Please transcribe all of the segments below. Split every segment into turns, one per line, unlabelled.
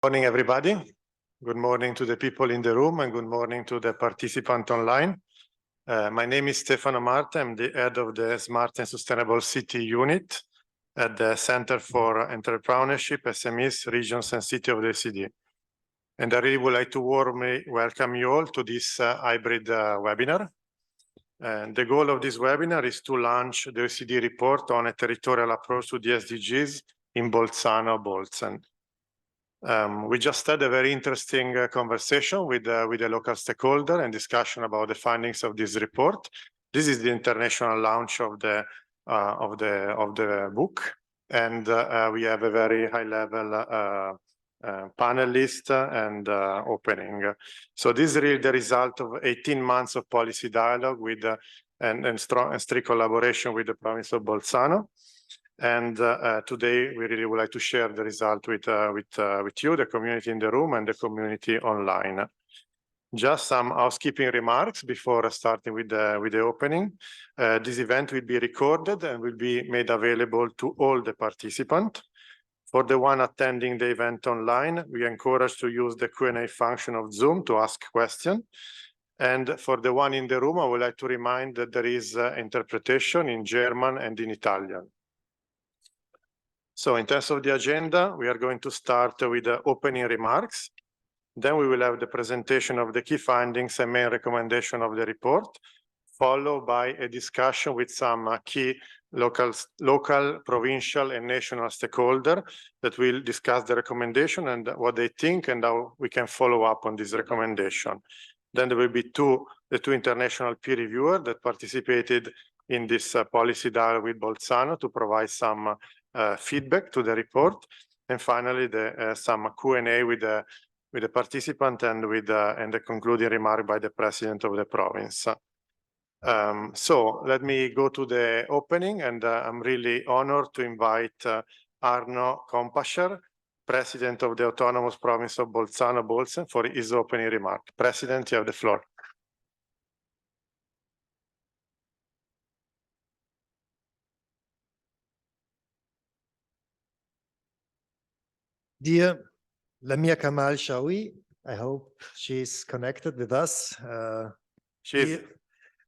Morning, everybody. Good morning to the people in the room and good morning to the participant online. My name is Stefano Marta. I'm the head of the Smart and Sustainable City Unit at the Center for Entrepreneurship, SMEs, Regions and City of the OECD. And I really would like to warmly welcome you all to this hybrid webinar. And the goal of this webinar is to launch the OECD report on a territorial approach to the SDGs in Bolzano-Bozen. We just had a very interesting conversation with a local stakeholder and discussion about the findings of this report. This is the international launch of the book, and we have a very high-level panelist and opening. So this is really the result of 18 months of policy dialogue with and strong and strict collaboration with the province of Bolzano. And today we really would like to share the result with you, the community in the room and the community online. Just some housekeeping remarks before starting with the opening. This event will be recorded and will be made available to all the participants. For the one attending the event online, we encourage to use the Q&A function of Zoom to ask questions. And for the one in the room, I would like to remind that there is interpretation in German and in Italian. So in terms of the agenda, we are going to start with the opening remarks. Then we will have the presentation of the key findings and main recommendation of the report, followed by a discussion with some key local, provincial, and national stakeholders that will discuss the recommendation and what they think and how we can follow up on this recommendation. Then there will be the two international peer reviewers that participated in this policy dialogue with Bolzano to provide some feedback to the report, and finally some Q&A with the participant and the concluding remark by the president of the province. So let me go to the opening, and I'm really honored to invite Arno Kompascher, president of the Autonomous Province of Bolzano-Bozen, for his opening remark. President, you have the floor.
Dear Lamia Kamal Shawi, I hope she's connected with us. She's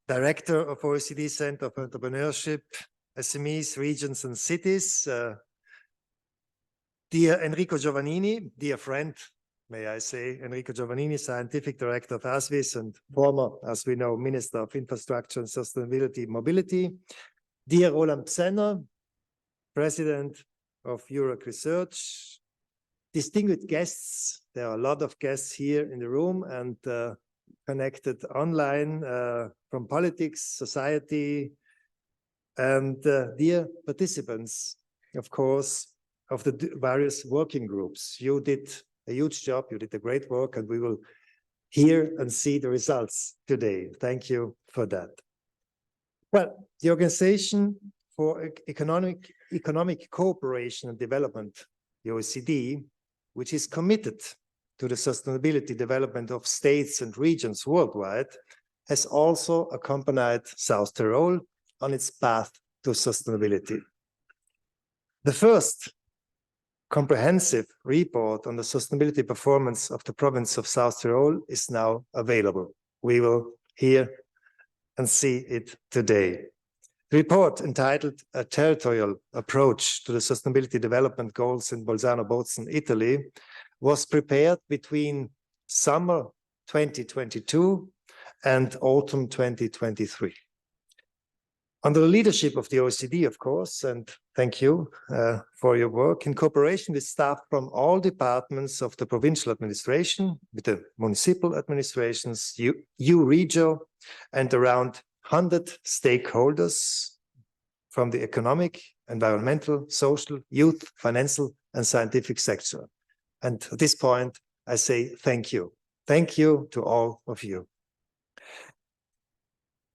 Director of OECD Center of Entrepreneurship, SMEs, Regions and Cities. Dear Enrico Giovannini, dear friend, may I say, Enrico Giovannini, Scientific Director of ASVIS and former, as we know, Minister of Infrastructure and Sustainability Mobility. Dear Roland Psenner, President of Europe Research. Distinguished guests, there are a lot of guests here in the room and connected online from politics, society, and dear participants, of course, of the various working groups. You did a huge job, you did a great work, and we will hear and see the results today. Thank you for that. Well, the Organization for Economic Cooperation and Development, the OECD, which is committed to the sustainability development of states and regions worldwide, has also accompanied South Tyrol on its path to sustainability. The first comprehensive report on the sustainability performance of the province of South Tyrol is now available. We will hear and see it today. The report, entitled A Territorial Approach to the Sustainability Development Goals in Bolzano-Bozen, Italy, was prepared between summer 2022 and autumn 2023. Under the leadership of the OECD, of course, and thank you for your work, in cooperation with staff from all departments of the provincial administration, with the municipal administrations, EU-Regio, and around 100 stakeholders from the economic, environmental, social, youth, financial, and scientific sector. And at this point, I say thank you. Thank you to all of you.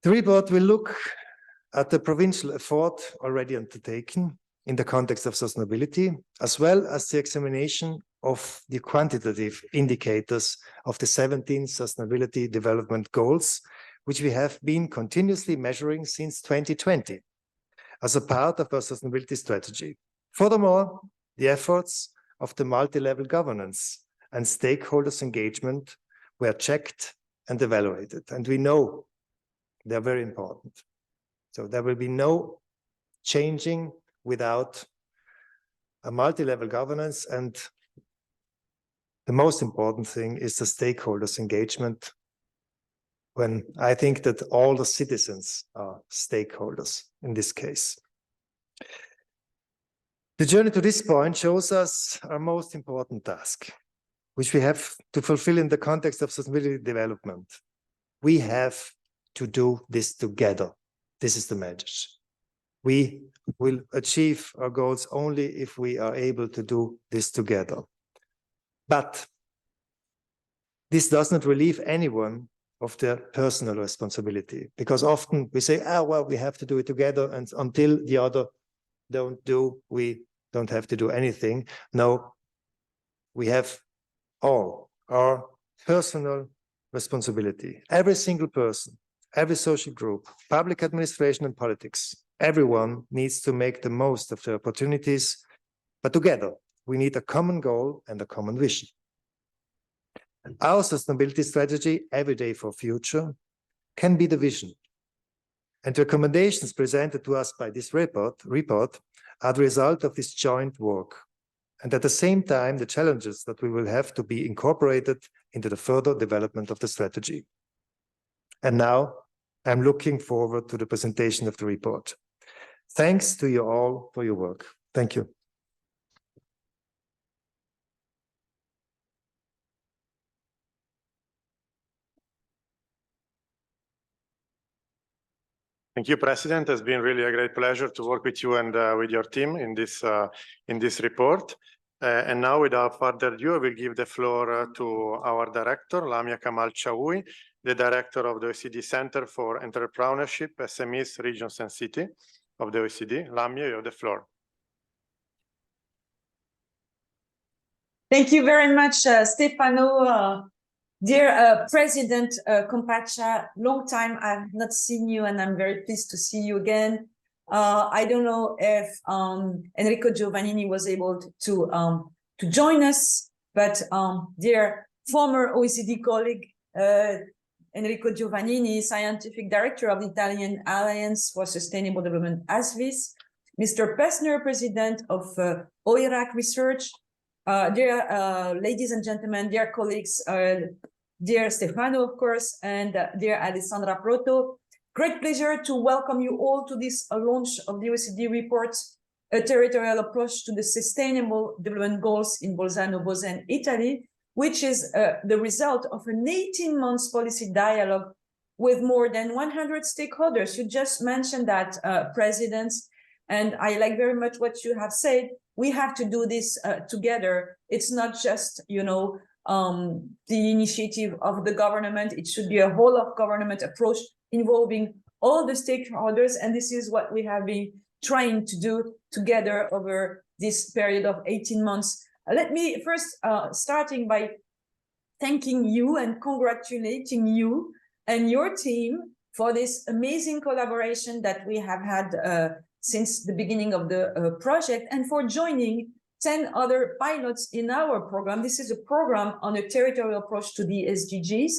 The report will look at the provincial effort already undertaken in the context of sustainability, as well as the examination of the quantitative indicators of the 17 Sustainability Development Goals, which we have been continuously measuring since 2020 as a part of our sustainability strategy. Furthermore, the efforts of the multi-level governance and stakeholders' engagement were checked and evaluated. And we know they're very important. So there will be no changing without a multi-level governance. And the most important thing is the stakeholders' engagement, when I think that all the citizens are stakeholders in this case. The journey to this point shows us our most important task, which we have to fulfill in the context of sustainability development. We have to do this together. This is the message. We will achieve our goals only if we are able to do this together. But this does not relieve anyone of their personal responsibility, because often we say, well, we have to do it together, and until the other don't do, we don't have to do anything. No, we have all our personal responsibility. Every single person, every social group, public administration and politics, everyone needs to make the most of the opportunities, but together we need a common goal and a common vision. Our sustainability strategy, Every Day for Future, can be the vision. And the recommendations presented to us by this report are the result of this joint work. And at the same time, the challenges that we will have to be incorporated into the further development of the strategy. And now I'm looking forward to the presentation of the report. Thanks to you all for your work. Thank you.
Thank you, President. It's been really a great pleasure to work with you and with your team in this report. And now, without further ado, I will give the floor to our director, Lamia Kamal Chaoui, the director of the OECD Center for Entrepreneurship, SMEs, Regions and Cities of the OECD. Lamia, you have the floor.
Thank you very much, Stefano. Dear President Compacha, long time I've not seen you, and I'm very pleased to see you again. I don't know if Enrico Giovannini was able to join us, but dear former OECD colleague Enrico Giovannini, Scientific Director of the Italian Alliance for Sustainable Development, ASVIS, Mr. Pessner, President of OIRAC Research, dear ladies and gentlemen, dear colleagues, dear Stefano, of course, and dear Alessandra Proto, great pleasure to welcome you all to this launch of the OECD report, A Territorial Approach to the Sustainable Development Goals in Bolzano-Bozen, Italy, which is the result of an 18-month policy dialogue with more than 100 stakeholders. You just mentioned that, presidents, and I like very much what you have said. We have to do this together. It's not just, the initiative of the government. It should be a whole of government approach involving all the stakeholders. And this is what we have been trying to do together over this period of 18 months. Let me first starting by thanking you and congratulating you and your team for this amazing collaboration that we have had since the beginning of the project, and for joining 10 other pilots in our program. This is a program on a territorial approach to the SDGs.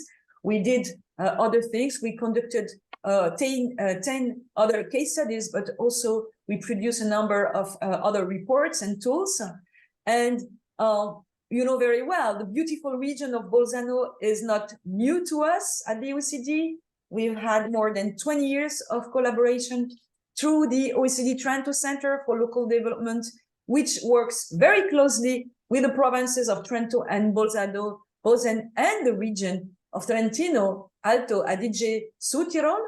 We did other things. We conducted 10 other case studies, but also we produced a number of other reports and tools. And you know very well, the beautiful region of Bolzano is not new to us at the OECD. We've had more than 20 years of collaboration through the OECD Trento Center for Local Development, which works very closely with the provinces of Trento and Bolzano-Bozen and the region of Trentino, Alto Adige, Südtirol.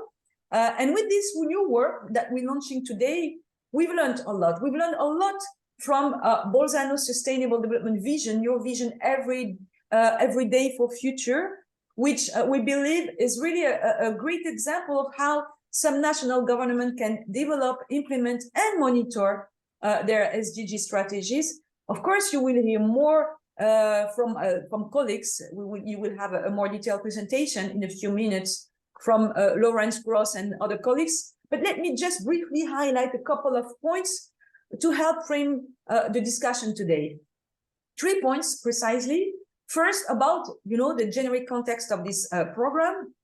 And with this new work that we're launching today, we've learned a lot. We've learned a lot from Bolzano's Sustainable Development Vision, your vision every day for future, which we believe is really a great example of how some national government can develop, implement, and monitor their SDG strategies. Of course, you will hear more from colleagues. You will have a more detailed presentation in a few minutes from Lawrence Gross and other colleagues. But let me just briefly highlight a couple of points to help frame the discussion today. 3 points precisely. First, about the generic context of this program.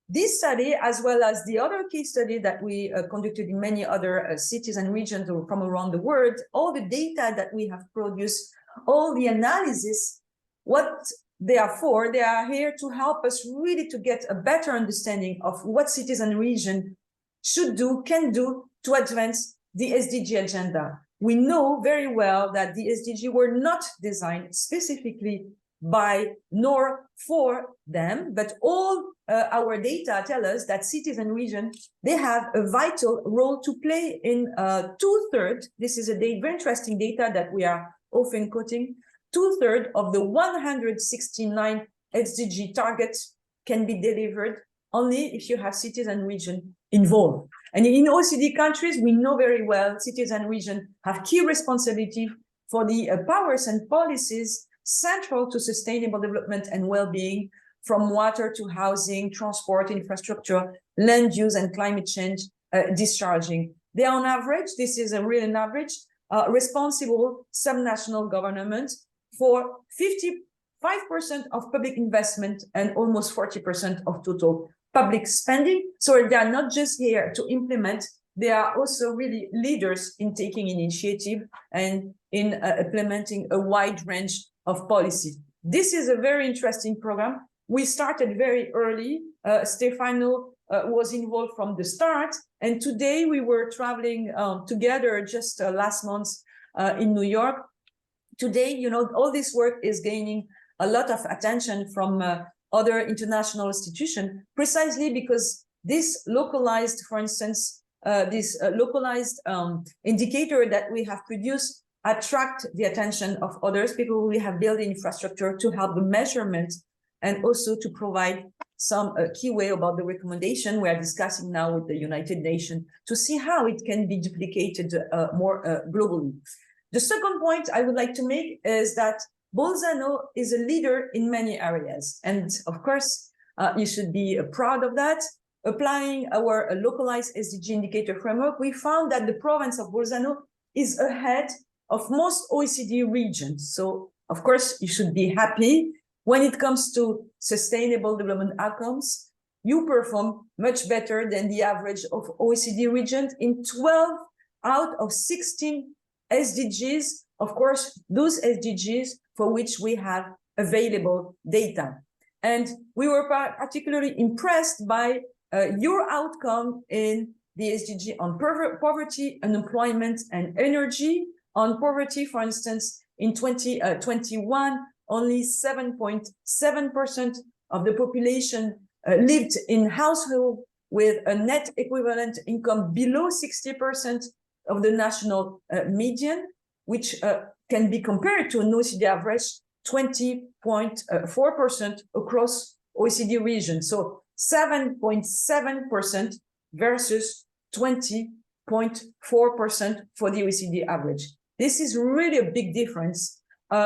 This study, as well as the other case study that we conducted in many other cities and regions from around the world, all the data that we have produced, all the analysis, what they are for, they are here to help us really to get a better understanding of what cities and regions should do, can do to advance the SDG agenda. We know very well that the SDG were not designed specifically by nor for them, but all our data tell us that cities and regions, they have a vital role to play in 2/3. This is a very interesting data that we are often quoting. 2/3 of the 169 SDG targets can be delivered only if you have cities and regions involved. And in OECD countries, we know very well cities and regions have key responsibility for the powers and policies central to sustainable development and well-being, from water to housing, transport, infrastructure, land use, and climate change discharging. They are on average, this is a real average, responsible subnational government for 55% of public investment and almost 40% of total public spending. So they are not just here to implement, they are also really leaders in taking initiative and in implementing a wide range of policies. This is a very interesting program. We started very early. Stefano was involved from the start. And today we were traveling together just last month in New York. Today, all this work is gaining a lot of attention from other international institutions, precisely because this localized, for instance, localized indicator that we have produced attract the attention of others, people who have built infrastructure to help the measurement and also to provide some key way about the recommendation we are discussing now with the United Nations to see how it can be duplicated more globally. The second point I would like to make is that Bolzano is a leader in many areas. And of course, you should be proud of that. Applying our localized SDG indicator framework, we found that the province of Bolzano is ahead of most OECD regions. So, of course, you should be happy. When it comes to sustainable development outcomes, you perform much better than the average of OECD regions in 12 out of 16 SDGs. Of course, those SDGs for which we have available data. And we were particularly impressed by your outcome in the SDG on poverty, unemployment, and energy. On poverty, for instance, in 2021, only 7.7% of the population lived in household with a net equivalent income below 60% of the national median, which can be compared to an OECD average 20.4% across OECD regions. So 7.7% versus 20.4% for the OECD average. This is really a big difference.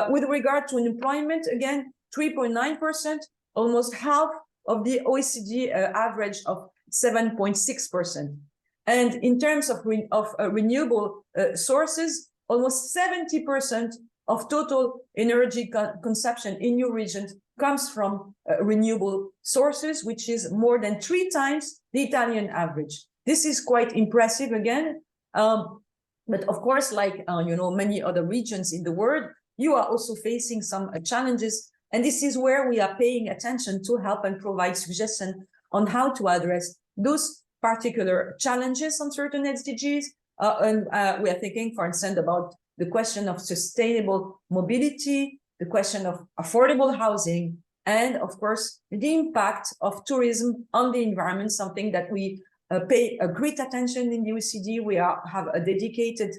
With regard to unemployment, again, 3.9%, almost half of the OECD average of 7.6%. And in terms of renewable sources, almost 70% of total energy consumption in your region comes from renewable sources, which is more than 3 times the Italian average. This is quite impressive again. But of course, like many other regions in the world, you are also facing some challenges. And this is where we are paying attention to help and provide suggestions on how to address those particular challenges on certain SDGs. And we are thinking, for instance, about the question of sustainable mobility, the question of affordable housing, and of course, the impact of tourism on the environment, something that we pay a great attention in the OECD. We have a dedicated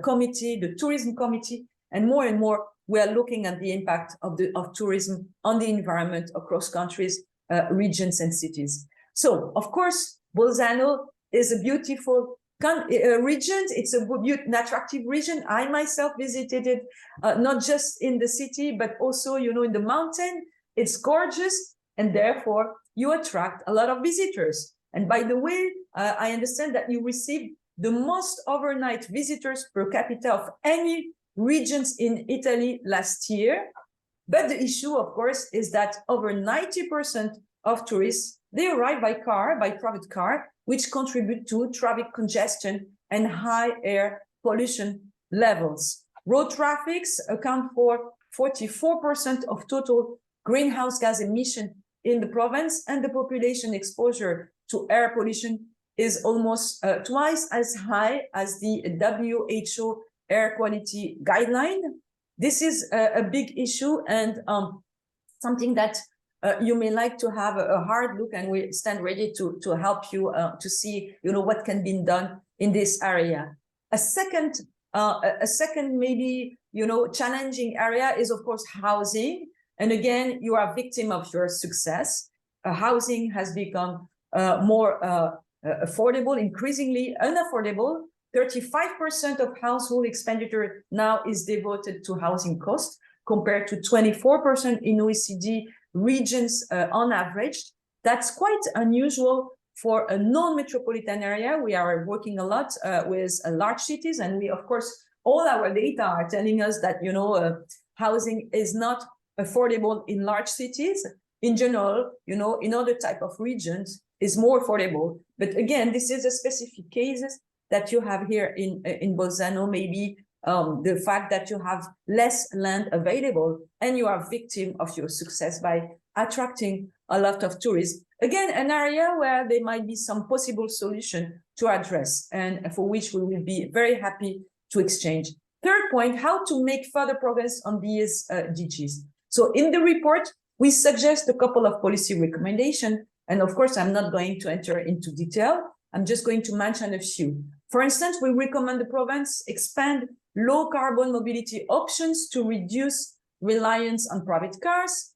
committee, the tourism committee, and more we are looking at the impact of tourism on the environment across countries, regions, and cities. So, of course, Bolzano is a beautiful region. It's an attractive region. I myself visited it, not just in the city, but also, in the mountain. It's gorgeous, and therefore you attract a lot of visitors. And by the way, I understand that you received the most overnight visitors per capita of any regions in Italy last year. But the issue, of course, is that over 90% of tourists, they arrive by car, by private car, which contribute to traffic congestion and high air pollution levels. Road traffics account for 44% of total greenhouse gas emission in the province, and the population exposure to air pollution is almost twice as high as the WHO air quality guideline. This is a big issue, and something that you may like to have a hard look, and we stand ready to help you to see, what can be done in this area. A second maybe, challenging area is, of course, housing. And again, you are a victim of your success. Housing has become more affordable, increasingly unaffordable. 35% of household expenditure now is devoted to housing costs, compared to 24% in OECD regions on average. That's quite unusual for a non-metropolitan area. We are working a lot with large cities, and we, of course, all our data are telling us that, housing is not affordable in large cities. In general, in other type of regions is more affordable. But again, this is a specific cases that you have here in Bolzano, maybe the fact that you have less land available and you are victim of your success by attracting a lot of tourists. Again, an area where there might be some possible solution to address, and for which we will be very happy to exchange. Third point, how to make further progress on these SDGs. So in the report, we suggest a couple of policy recommendations. And of course, I'm not going to enter into detail. I'm just going to mention a few. For instance, we recommend the province expand low carbon mobility options to reduce reliance on private cars.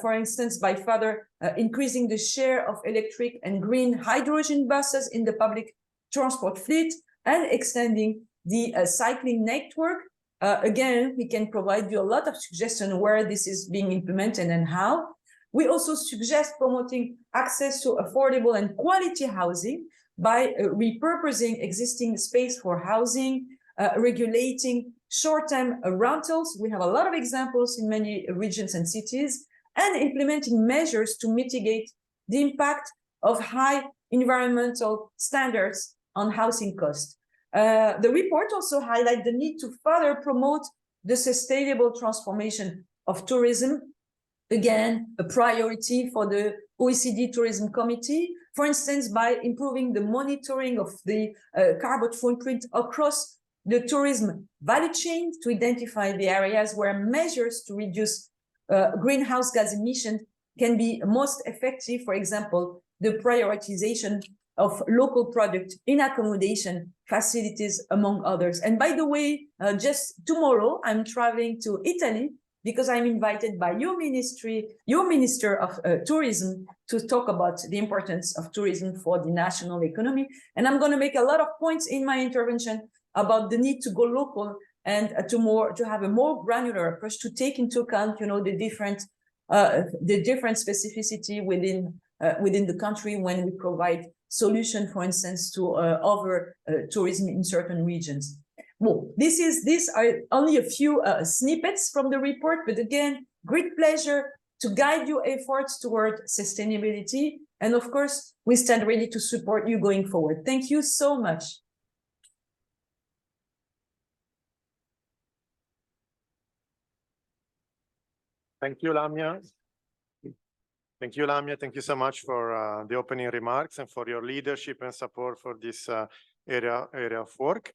For instance, by further increasing the share of electric and green hydrogen buses in the public transport fleet, and extending the cycling network. Again, we can provide you a lot of suggestions where this is being implemented and how. We also suggest promoting access to affordable and quality housing by repurposing existing space for housing, regulating short-term rentals. We have a lot of examples in many regions and cities, and implementing measures to mitigate the impact of high environmental standards on housing costs. The report also highlights the need to further promote the sustainable transformation of tourism. Again, a priority for the OECD Tourism Committee, for instance, by improving the monitoring of the carbon footprint across the tourism value chain to identify the areas where measures to reduce greenhouse gas emissions can be most effective. For example, the prioritization of local product in accommodation facilities, among others. And by the way, just tomorrow, I'm traveling to Italy because I'm invited by your Minister of Tourism, to talk about the importance of tourism for the national economy. And I'm going to make a lot of points in my intervention about the need to go local and to have a more granular approach to take into account, the different specificity within the country when we provide solution, for instance, to over tourism in certain regions. Well, these are only a few snippets from the report, but again, great pleasure to guide your efforts toward sustainability. And of course, we stand ready to support you going forward. Thank you so much.
Thank you, Lamia. Thank you, Lamia. Thank you so much for the opening remarks and for your leadership and support for this area of work.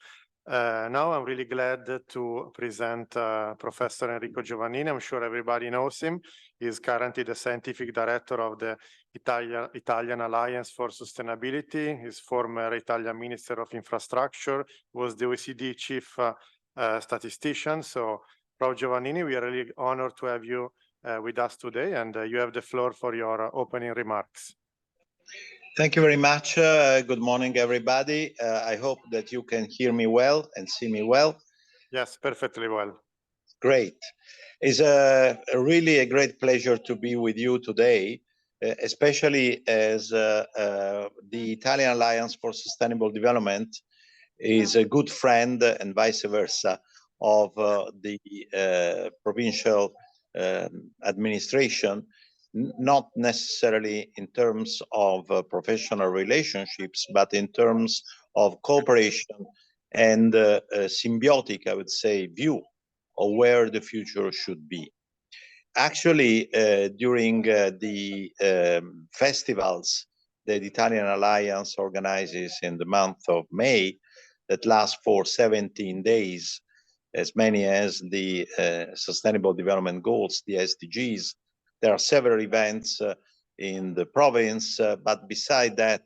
Now I'm really glad to present Professor Enrico Giovannini. I'm sure everybody knows him. He's currently the scientific director of the Italian Alliance for Sustainability. He's former Italian Minister of Infrastructure, was the OECD chief statistician. So, Prof. Giovannini, we are really honored to have you with us today, and you have the floor for your opening remarks.
Thank you very much. Good morning, everybody. I hope that you can hear me well and see me well.
Yes, perfectly well.
Great. It's really a great pleasure to be with you today, especially as the Italian Alliance for Sustainable Development is a good friend and vice versa of the provincial administration, not necessarily in terms of professional relationships, but in terms of cooperation and a symbiotic, I would say, view of where the future should be. Actually, during the festivals that the Italian Alliance organizes in the month of May, that lasts for 17 days, as many as the Sustainable Development Goals, the SDGs. There are several events in the province, but beside that,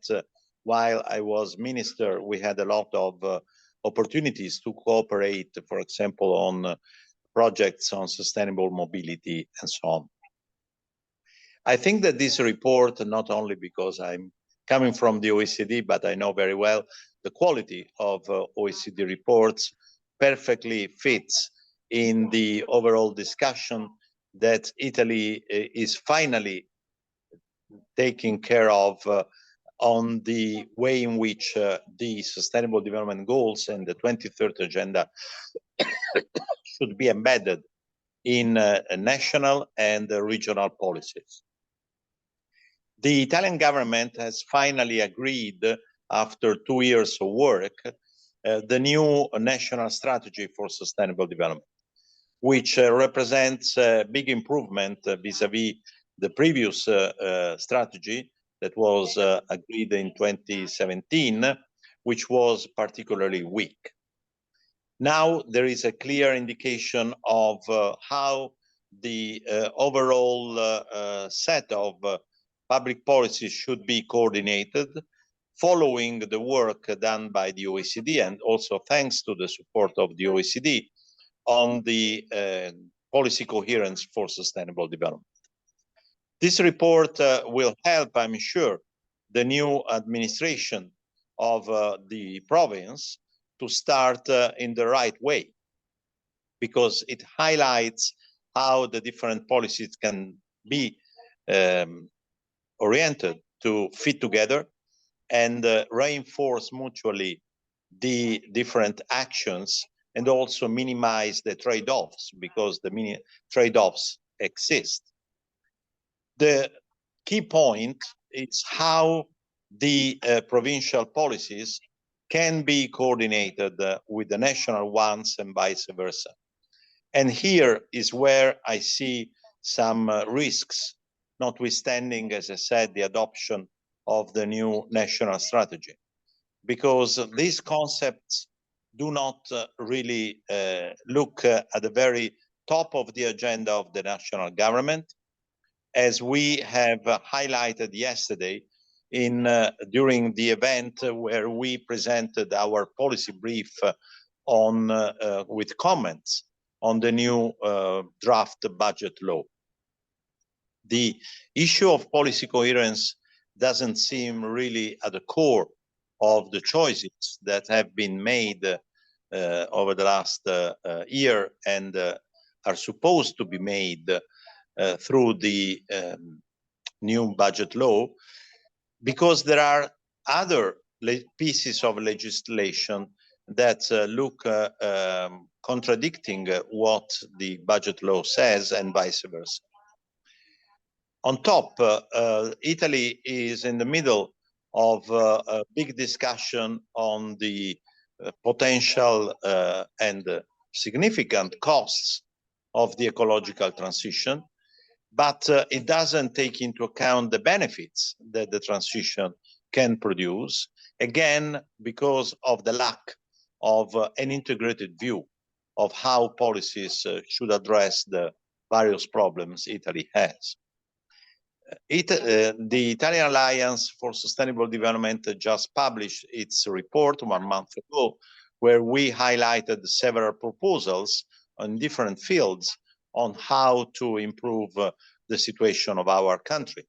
while I was minister, we had a lot of opportunities to cooperate, for example, on projects on sustainable mobility and so on. I think that this report, not only because I'm coming from the OECD, but I know very well the quality of OECD reports, perfectly fits in the overall discussion that Italy is finally taking care of on the way in which the Sustainable Development Goals and the 2030 Agenda should be embedded in national and regional policies. The Italian government has finally agreed, after 2 years of work, the new national strategy for sustainable development, which represents a big improvement vis-à-vis the previous strategy that was agreed in 2017, which was particularly weak. Now there is a clear indication of how the overall set of public policies should be coordinated, following the work done by the OECD, and also thanks to the support of the OECD on the policy coherence for sustainable development. This report will help, I'm sure, the new administration of the province to start in the right way, because it highlights how the different policies can be oriented to fit together and reinforce mutually the different actions, and also minimize the trade-offs, because the trade-offs exist. The key point is how the provincial policies can be coordinated with the national ones and vice versa. And here is where I see some risks, notwithstanding, as I said, the adoption of the new national strategy, because these concepts do not really look at the very top of the agenda of the national government, as we have highlighted yesterday in during the event where we presented our policy brief on with comments on the new draft budget law. The issue of policy coherence doesn't seem really at the core of the choices that have been made over the last year and are supposed to be made through the new budget law, because there are other pieces of legislation that look contradicting what the budget law says and vice versa. On top, Italy is in the middle of a big discussion on the potential and significant costs of the ecological transition, but it doesn't take into account the benefits that the transition can produce, again, because of the lack of an integrated view of how policies should address the various problems Italy has. The Italian Alliance for Sustainable Development just published its report 1 month ago, where we highlighted several proposals on different fields on how to improve the situation of our country.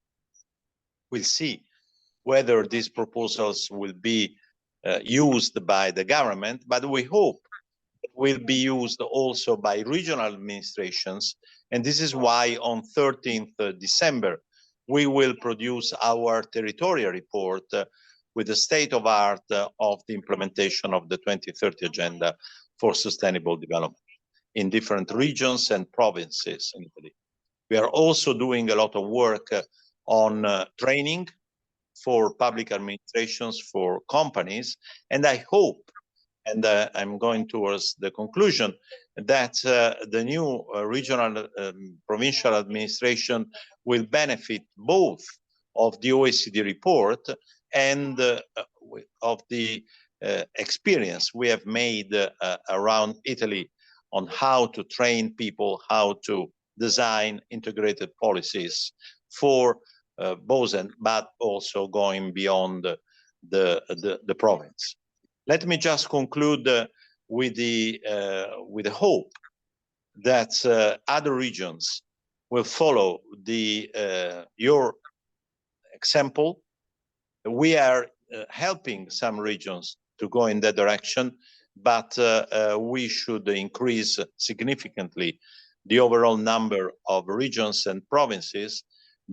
We'll see whether these proposals will be used by the government, but we hope it will be used also by regional administrations. And this is why on 13th December, we will produce our territorial report with the state of art of the implementation of the 2030 Agenda for Sustainable Development in different regions and provinces in Italy. We are also doing a lot of work on training for public administrations, for companies, and I hope, and I'm going towards the conclusion, that the new regional provincial administration will benefit both of the OECD report and of the experience we have made around Italy on how to train people, how to design integrated policies for Bozen, but also going beyond the province. Let me just conclude with the hope that other regions will follow your example. We are helping some regions to go in that direction, but we should increase significantly the overall number of regions and provinces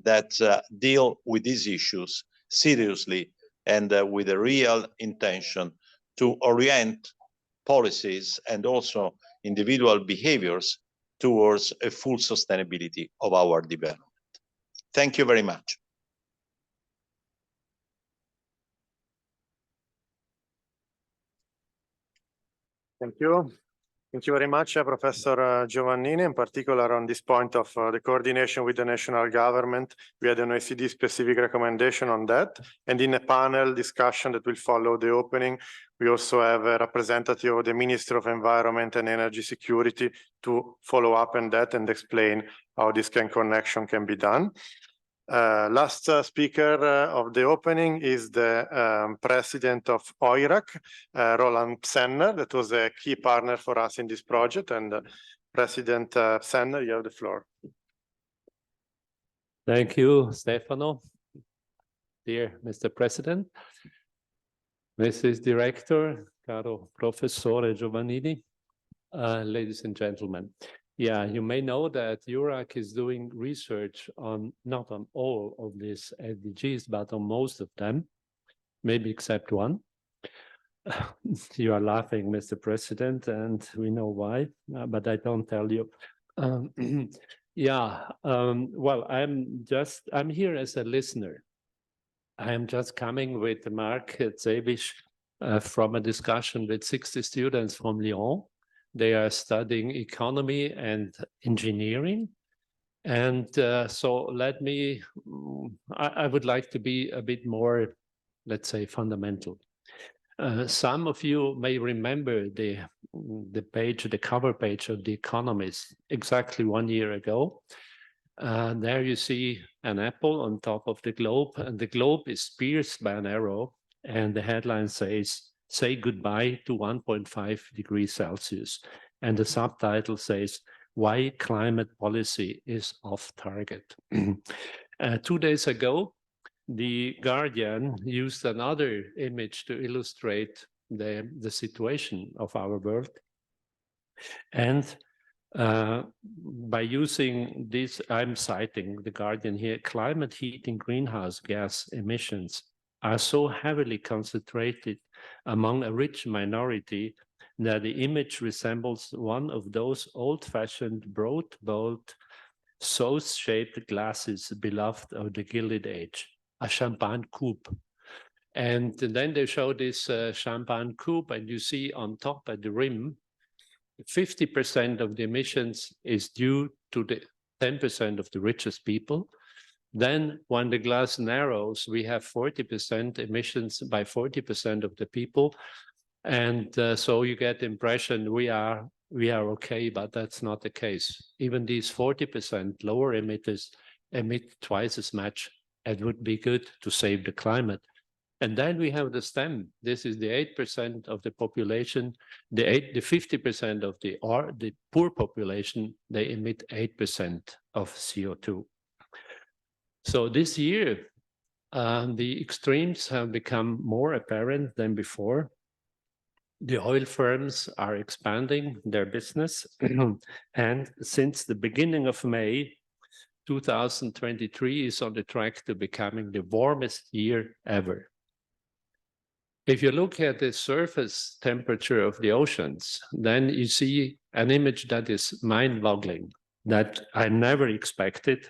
that deal with these issues seriously and with a real intention to orient policies and also individual behaviors towards a full sustainability of our development. Thank you very much.
Thank you. Thank you very much, Professor Giovannini, in particular on this point of the coordination with the national government. We had an OECD specific recommendation on that. And in a panel discussion that will follow the opening, we also have a representative of the Ministry of Environment and Energy Security to follow up on that and explain how this connection can be done. Last speaker of the opening is the president of OIRAC, Roland Senner, that was a key partner for us in this project. And President Senner, you have the floor.
Thank you, Stefano. Dear Mr. President, Mrs. Director, caro Professore Giovannini, ladies and gentlemen. Yeah, you may know that EURAC is doing research on not on all of these SDGs, but on most of them, maybe except one. You are laughing, Mr. President, and we know why, but I don't tell you. Well, I'm here as a listener. I am just coming with Mark Zebisch from a discussion with 60 students from Lyon. They are studying economy and engineering. And so I would like to be a bit more, let's say, fundamental. Some of you may remember the cover page of The Economist exactly 1 year ago. There you see an apple on top of the globe, and the globe is pierced by an arrow, and the headline says, "Say goodbye to 1.5 degrees Celsius." And the subtitle says, "Why climate policy is off target." 2 days ago, The Guardian used another image to illustrate the situation of our world. And by using this, I'm citing The Guardian here, climate heating greenhouse gas emissions are so heavily concentrated among a rich minority that the image resembles one of those old-fashioned broad-bowled sauce-shaped glasses beloved of the Gilded Age, a champagne coupe. And then they show this champagne coupe, and you see on top at the rim, 50% of the emissions is due to the 10% of the richest people. Then when the glass narrows, we have 40% emissions by 40% of the people. And so you get the impression we are okay, but that's not the case. Even these 40% lower emitters emit twice as much. It would be good to save the climate. And then we have the stem. This is the 8% of the population. The 50% of the poor population, they emit 8% of CO2. So this year, the extremes have become more apparent than before. The oil firms are expanding their business. And since the beginning of May, 2023 is on the track to becoming the warmest year ever. If you look at the surface temperature of the oceans, then you see an image that is mind-boggling. that I never expected.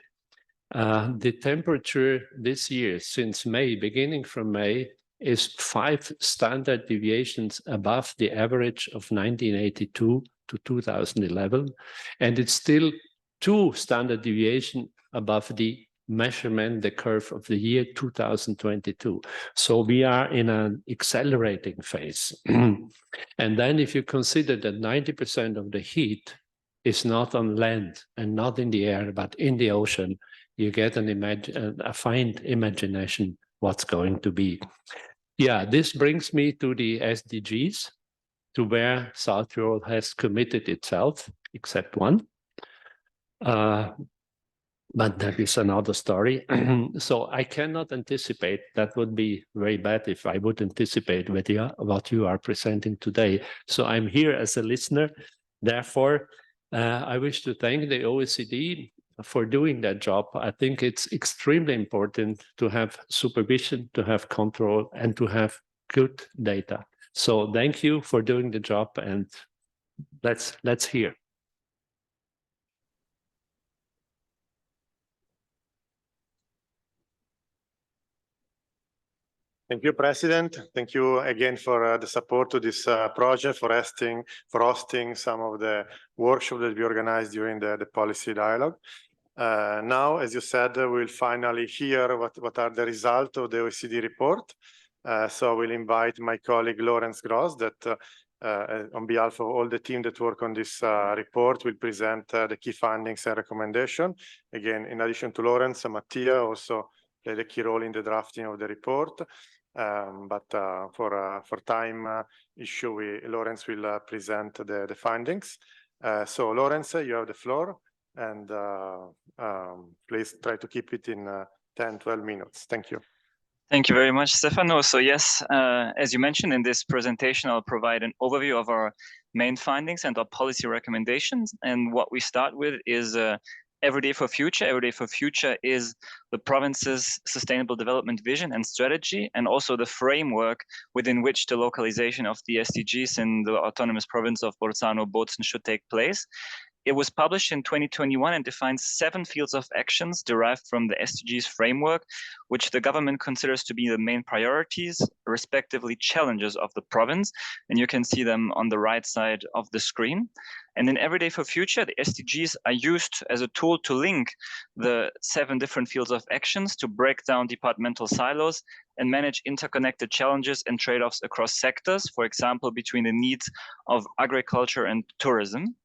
The temperature this year, since May, beginning from May, is 5 standard deviations above the average of 1982 to 2011. And it's still 2 standard deviations above the measurement, the curve of the year 2022. So we are in an accelerating phase. And then if you consider that 90% of the heat is not on land and not in the air, but in the ocean, you get a fine imagination what's going to be. Yeah, this brings me to the SDGs, to where South Tyrol has committed itself, except one. But that is another story. So I cannot anticipate, that would be very bad if I would anticipate what you are presenting today. So I'm here as a listener. Therefore, I wish to thank the OECD for doing that job. I think it's extremely important to have supervision, to have control, and to have good data. So thank you for doing the job, and let's hear.
Thank you, President. Thank you again for the support to this project, for hosting some of the workshops that we organized during the policy dialogue. Now, as you said, we'll finally hear what are the results of the OECD report. So we'll invite my colleague Lawrence Gross, that on behalf of all the team that work on this report, will present the key findings and recommendation. Again, in addition to Lawrence, Mattia also played a key role in the drafting of the report. But for time issue, Lawrence will present the findings. So Lawrence, you have the floor, and please try to keep it in 10-12 minutes. Thank you.
Thank you very much, Stefano. So yes, as you mentioned in this presentation, I'll provide an overview of our main findings and our policy recommendations. And what we start with is Everyday for Future. Everyday for Future is the province's sustainable development vision and strategy, and also the framework within which the localization of the SDGs in the Autonomous Province of Bolzano-Bozen should take place. It was published in 2021 and defines 7 fields of actions derived from the SDGs framework, which the government considers to be the main priorities, respectively challenges of the province. And you can see them on the right side of the screen. And in Everyday for Future, the SDGs are used as a tool to link the 7 different fields of actions, to break down departmental silos and manage interconnected challenges and trade-offs across sectors, for example, between the needs of agriculture and tourism.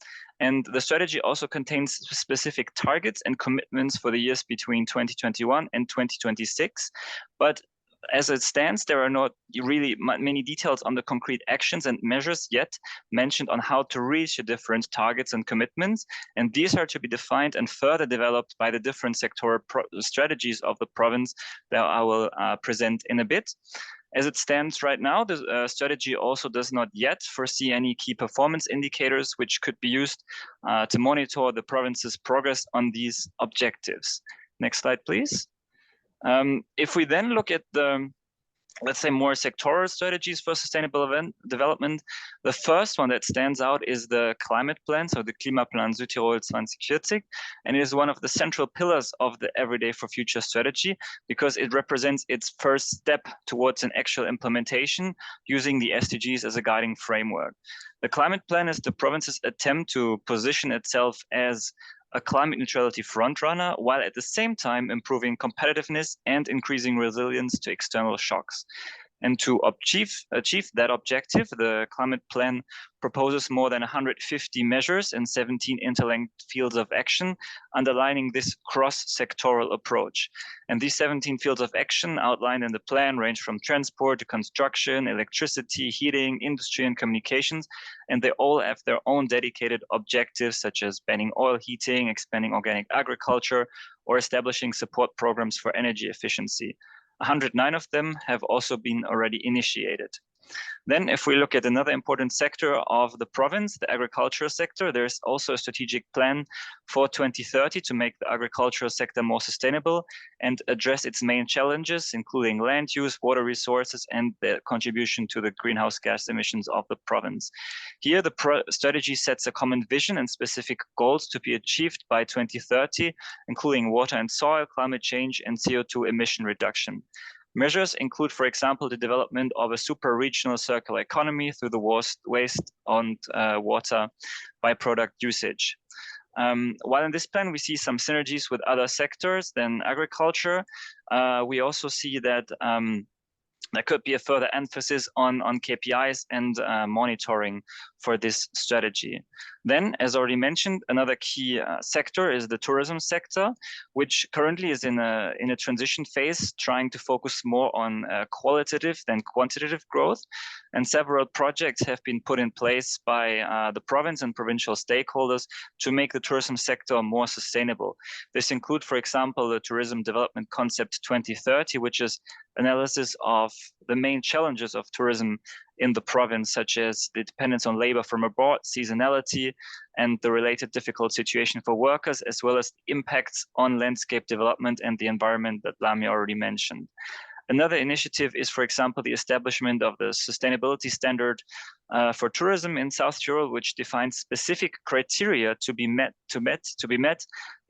And the strategy also contains specific targets and commitments for the years between 2021 and 2026. But as it stands, there are not really many details on the concrete actions and measures yet mentioned on how to reach the different targets and commitments. And these are to be defined and further developed by the different sectoral strategies of the province that I will present in a bit. As it stands right now, the strategy also does not yet foresee any key performance indicators which could be used to monitor the province's progress on these objectives. Next slide, please. If we then look at the, let's say, more sectoral strategies for sustainable development, the first one that stands out is the climate plan, so the Klimaplan Südtirol 2040, and it is one of the central pillars of the Everyday for Future strategy, because it represents its first step towards an actual implementation using the SDGs as a guiding framework. The climate plan is the province's attempt to position itself as a climate neutrality frontrunner, while at the same time improving competitiveness and increasing resilience to external shocks. And to achieve that objective, the climate plan proposes more than 150 measures in 17 interlinked fields of action, underlining this cross-sectoral approach. And these 17 fields of action outlined in the plan range from transport to construction, electricity, heating, industry, and communications. And they all have their own dedicated objectives, such as banning oil heating, expanding organic agriculture, or establishing support programs for energy efficiency. 109 of them have also been already initiated. Then if we look at another important sector of the province, the agricultural sector, there's also a strategic plan for 2030 to make the agricultural sector more sustainable and address its main challenges, including land use, water resources, and the contribution to the greenhouse gas emissions of the province. Here, the strategy sets a common vision and specific goals to be achieved by 2030, including water and soil, climate change, and CO2 emission reduction. Measures include, for example, the development of a super-regional circular economy through the waste on water byproduct usage. While in this plan we see some synergies with other sectors than agriculture, we also see that there could be a further emphasis on KPIs and monitoring for this strategy. Then, as already mentioned, another key sector is the tourism sector, which currently is in a transition phase, trying to focus more on qualitative than quantitative growth. And several projects have been put in place by the province and provincial stakeholders to make the tourism sector more sustainable. This includes, for example, the Tourism Development Concept 2030, which is analysis of the main challenges of tourism in the province, such as the dependence on labor from abroad, seasonality, and the related difficult situation for workers, as well as impacts on landscape development and the environment that Lamia already mentioned. Another initiative is, for example, the establishment of the sustainability standard for tourism in South Tyrol, which defines specific criteria to be met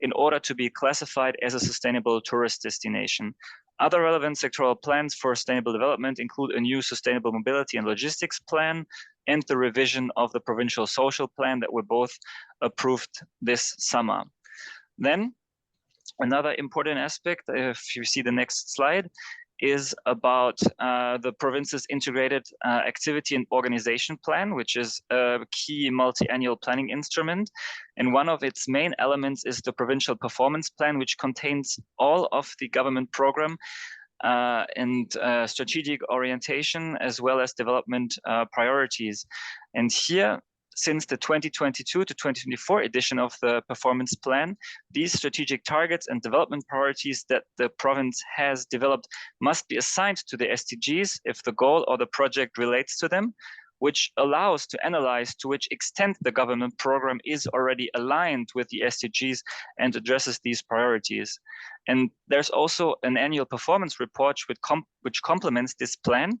in order to be classified as a sustainable tourist destination. Other relevant sectoral plans for sustainable development include a new sustainable mobility and logistics plan and the revision of the provincial social plan that were both approved this summer. Then another important aspect, if you see the next slide, is about the province's integrated activity and organization plan, which is a key multi-annual planning instrument. And one of its main elements is the provincial performance plan, which contains all of the government program and strategic orientation, as well as development priorities. And here, since the 2022 to 2024 edition of the performance plan, these strategic targets and development priorities that the province has developed must be assigned to the SDGs if the goal or the project relates to them, which allows to analyze to which extent the government program is already aligned with the SDGs and addresses these priorities. And there's also an annual performance report which complements this plan,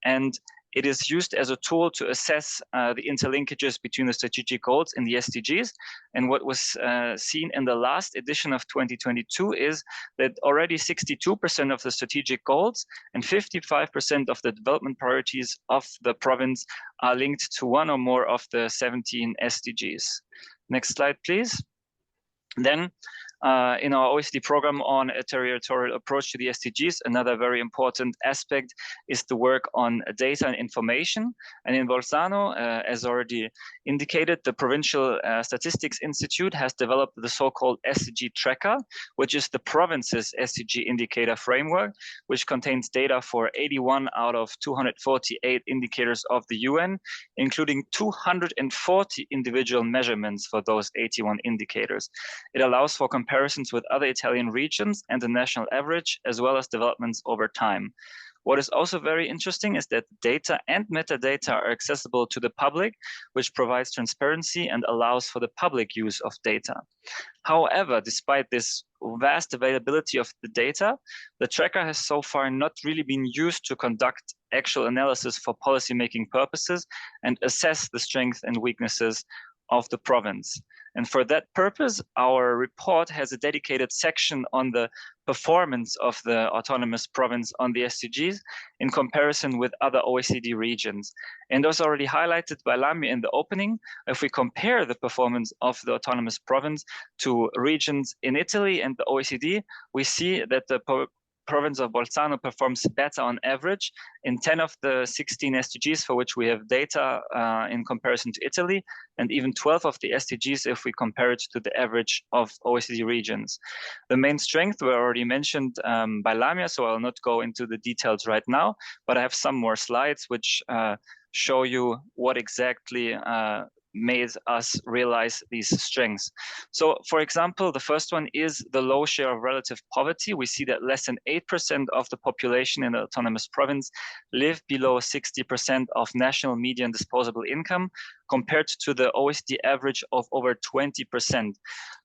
and it is used as a tool to assess the interlinkages between the strategic goals and the SDGs. And what was seen in the last edition of 2022 is that already 62% of the strategic goals and 55% of the development priorities of the province are linked to one or more of the 17 SDGs. Next slide, please. Then, in our OECD program on a territorial approach to the SDGs, another very important aspect is the work on data and information. And in Bolzano, as already indicated, the Provincial Statistics Institute has developed the so-called SDG tracker, which is the province's SDG indicator framework, which contains data for 81 out of 248 indicators of the UN, including 240 individual measurements for those 81 indicators. It allows for comparisons with other Italian regions and the national average, as well as developments over time. What is also very interesting is that data and metadata are accessible to the public, which provides transparency and allows for the public use of data. However, despite this vast availability of the data, the tracker has so far not really been used to conduct actual analysis for policymaking purposes and assess the strengths and weaknesses of the province. And for that purpose, our report has a dedicated section on the performance of the autonomous province on the SDGs in comparison with other OECD regions. And as already highlighted by Lamia in the opening, if we compare the performance of the autonomous province to regions in Italy and the OECD, we see that the province of Bolzano performs better on average in 10 of the 16 SDGs for which we have data in comparison to Italy, and even 12 of the SDGs if we compare it to the average of OECD regions. The main strength were already mentioned by Lamia, so I'll not go into the details right now, but I have some more slides which show you what exactly made us realize these strengths. So, for example, the first one is the low share of relative poverty. We see that less than 8% of the population in the autonomous province live below 60% of national median disposable income, compared to the OECD average of over 20%.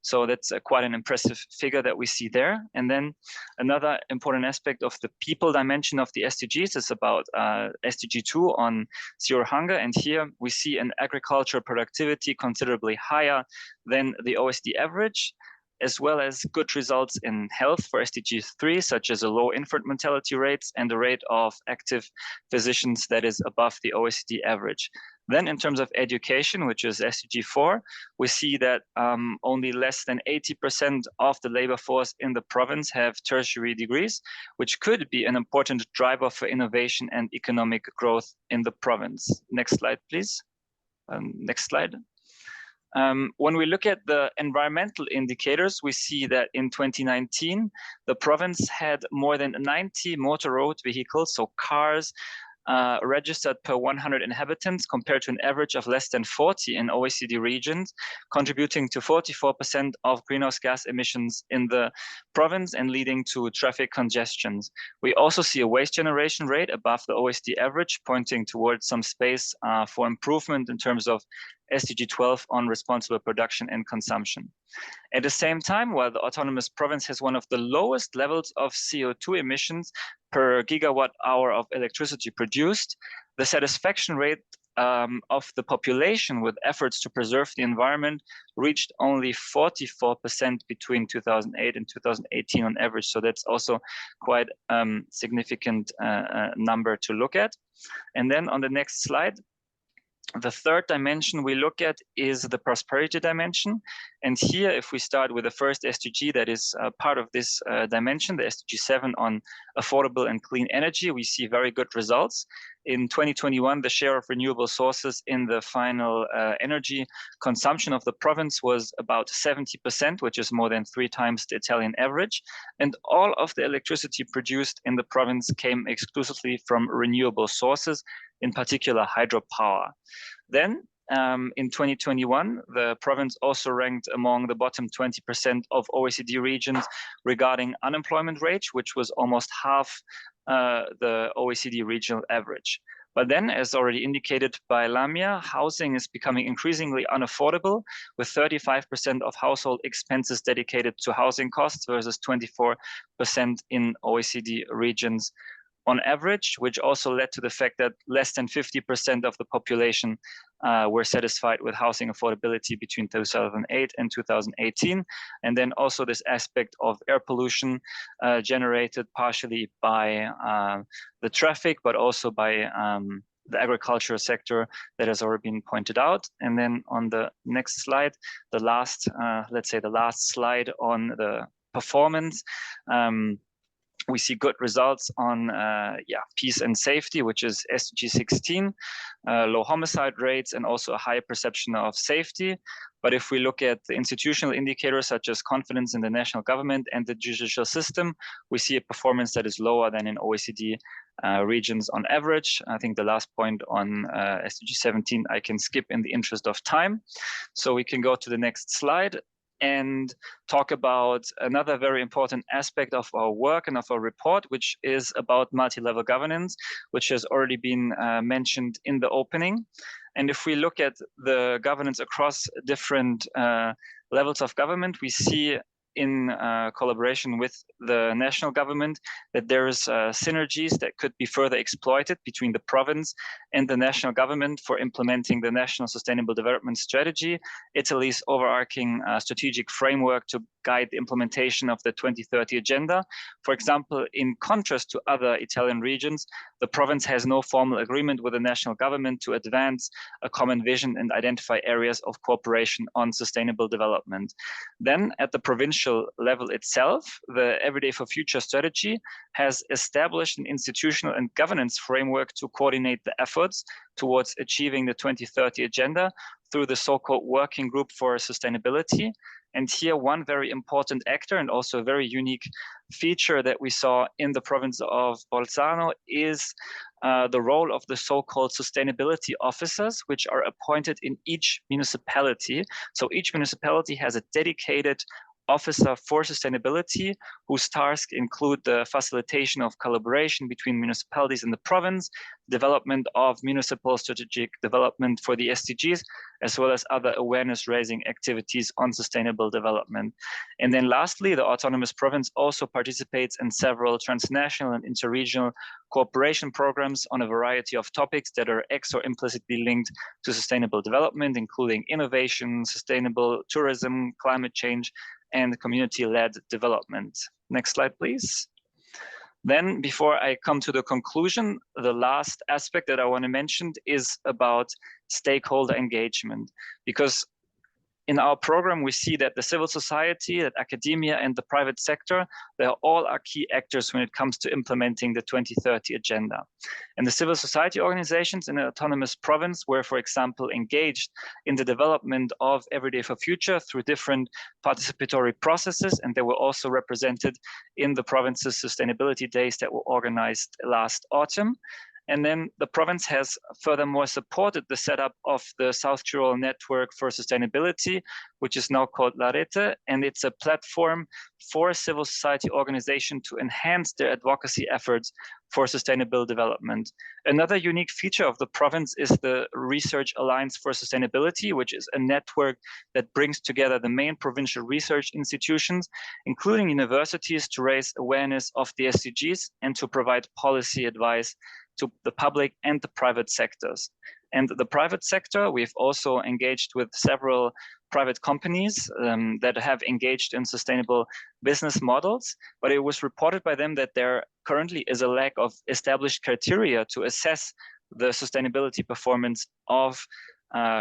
So that's quite an impressive figure that we see there. And then another important aspect of the people dimension of the SDGs is about SDG 2 on zero hunger. And here we see an agricultural productivity considerably higher than the OECD average, as well as good results in health for SDG 3, such as a low infant mortality rates and a rate of active physicians that is above the OECD average. Then in terms of education, which is SDG 4, we see that only less than 80% of the labor force in the province have tertiary degrees, which could be an important driver for innovation and economic growth in the province. Next slide, please. Next slide. When we look at the environmental indicators, we see that in 2019, the province had more than 90 motor road vehicles, so cars, registered per 100 inhabitants, compared to an average of less than 40 in OECD regions, contributing to 44% of greenhouse gas emissions in the province and leading to traffic congestions. We also see a waste generation rate above the OECD average, pointing towards some space for improvement in terms of SDG 12 on responsible production and consumption. At the same time, while the autonomous province has one of the lowest levels of CO2 emissions per gigawatt hour of electricity produced, the satisfaction rate of the population with efforts to preserve the environment reached only 44% between 2008 and 2018 on average. So that's also quite significant number to look at. And then on the next slide, the third dimension we look at is the prosperity dimension. And here, if we start with the first SDG that is part of this dimension, the SDG 7 on affordable and clean energy, we see very good results. In 2021, the share of renewable sources in the final energy consumption of the province was about 70%, which is more than 3 times the Italian average. And all of the electricity produced in the province came exclusively from renewable sources, in particular hydropower. Then in 2021, the province also ranked among the bottom 20% of OECD regions regarding unemployment rate, which was almost half the OECD regional average. But then, as already indicated by Lamia, housing is becoming increasingly unaffordable, with 35% of household expenses dedicated to housing costs versus 24% in OECD regions on average, which also led to the fact that less than 50% of the population were satisfied with housing affordability between 2008 and 2018. And then also this aspect of air pollution generated partially by the traffic, but also by the agricultural sector that has already been pointed out. And then on the next slide, the last, let's say the last slide on the performance, we see good results on peace and safety, which is SDG 16, low homicide rates, and also a high perception of safety. But if we look at the institutional indicators such as confidence in the national government and the judicial system, we see a performance that is lower than in OECD regions on average. I think the last point on SDG 17 I can skip in the interest of time. So we can go to the next slide and talk about another very important aspect of our work and of our report, which is about multi-level governance, which has already been mentioned in the opening. And if we look at the governance across different levels of government, we see in collaboration with the national government that there is synergies that could be further exploited between the province and the national government for implementing the National Sustainable Development Strategy, Italy's overarching strategic framework to guide the implementation of the 2030 agenda. For example, in contrast to other Italian regions, the province has no formal agreement with the national government to advance a common vision and identify areas of cooperation on sustainable development. Then at the provincial level itself, the Everyday for Future strategy has established an institutional and governance framework to coordinate the efforts towards achieving the 2030 agenda through the so-called Working Group for Sustainability. And here, one very important actor and also a very unique feature that we saw in the province of Bolzano is the role of the so-called sustainability officers, which are appointed in each municipality. So each municipality has a dedicated officer for sustainability, whose tasks include the facilitation of collaboration between municipalities in the province, development of municipal strategic development for the SDGs, as well as other awareness-raising activities on sustainable development. And then lastly, the Autonomous Province also participates in several transnational and interregional cooperation programs on a variety of topics that are or implicitly linked to sustainable development, including innovation, sustainable tourism, climate change, and community-led development. Next slide, please. Then, before I come to the conclusion, the last aspect that I want to mention is about stakeholder engagement, because in our program, we see that the civil society, that academia, and the private sector, they all are key actors when it comes to implementing the 2030 agenda. And the civil society organizations in the autonomous province were, for example, engaged in the development of Everyday for Future through different participatory processes, and they were also represented in the province's sustainability days that were organized last autumn. And then the province has furthermore supported the setup of the South Tyrol Network for Sustainability, which is now called La Rete, and it's a platform for civil society organizations to enhance their advocacy efforts for sustainable development. Another unique feature of the province is the Research Alliance for Sustainability, which is a network that brings together the main provincial research institutions, including universities, to raise awareness of the SDGs and to provide policy advice to the public and the private sectors. And the private sector, we've also engaged with several private companies that have engaged in sustainable business models, but it was reported by them that there currently is a lack of established criteria to assess the sustainability performance of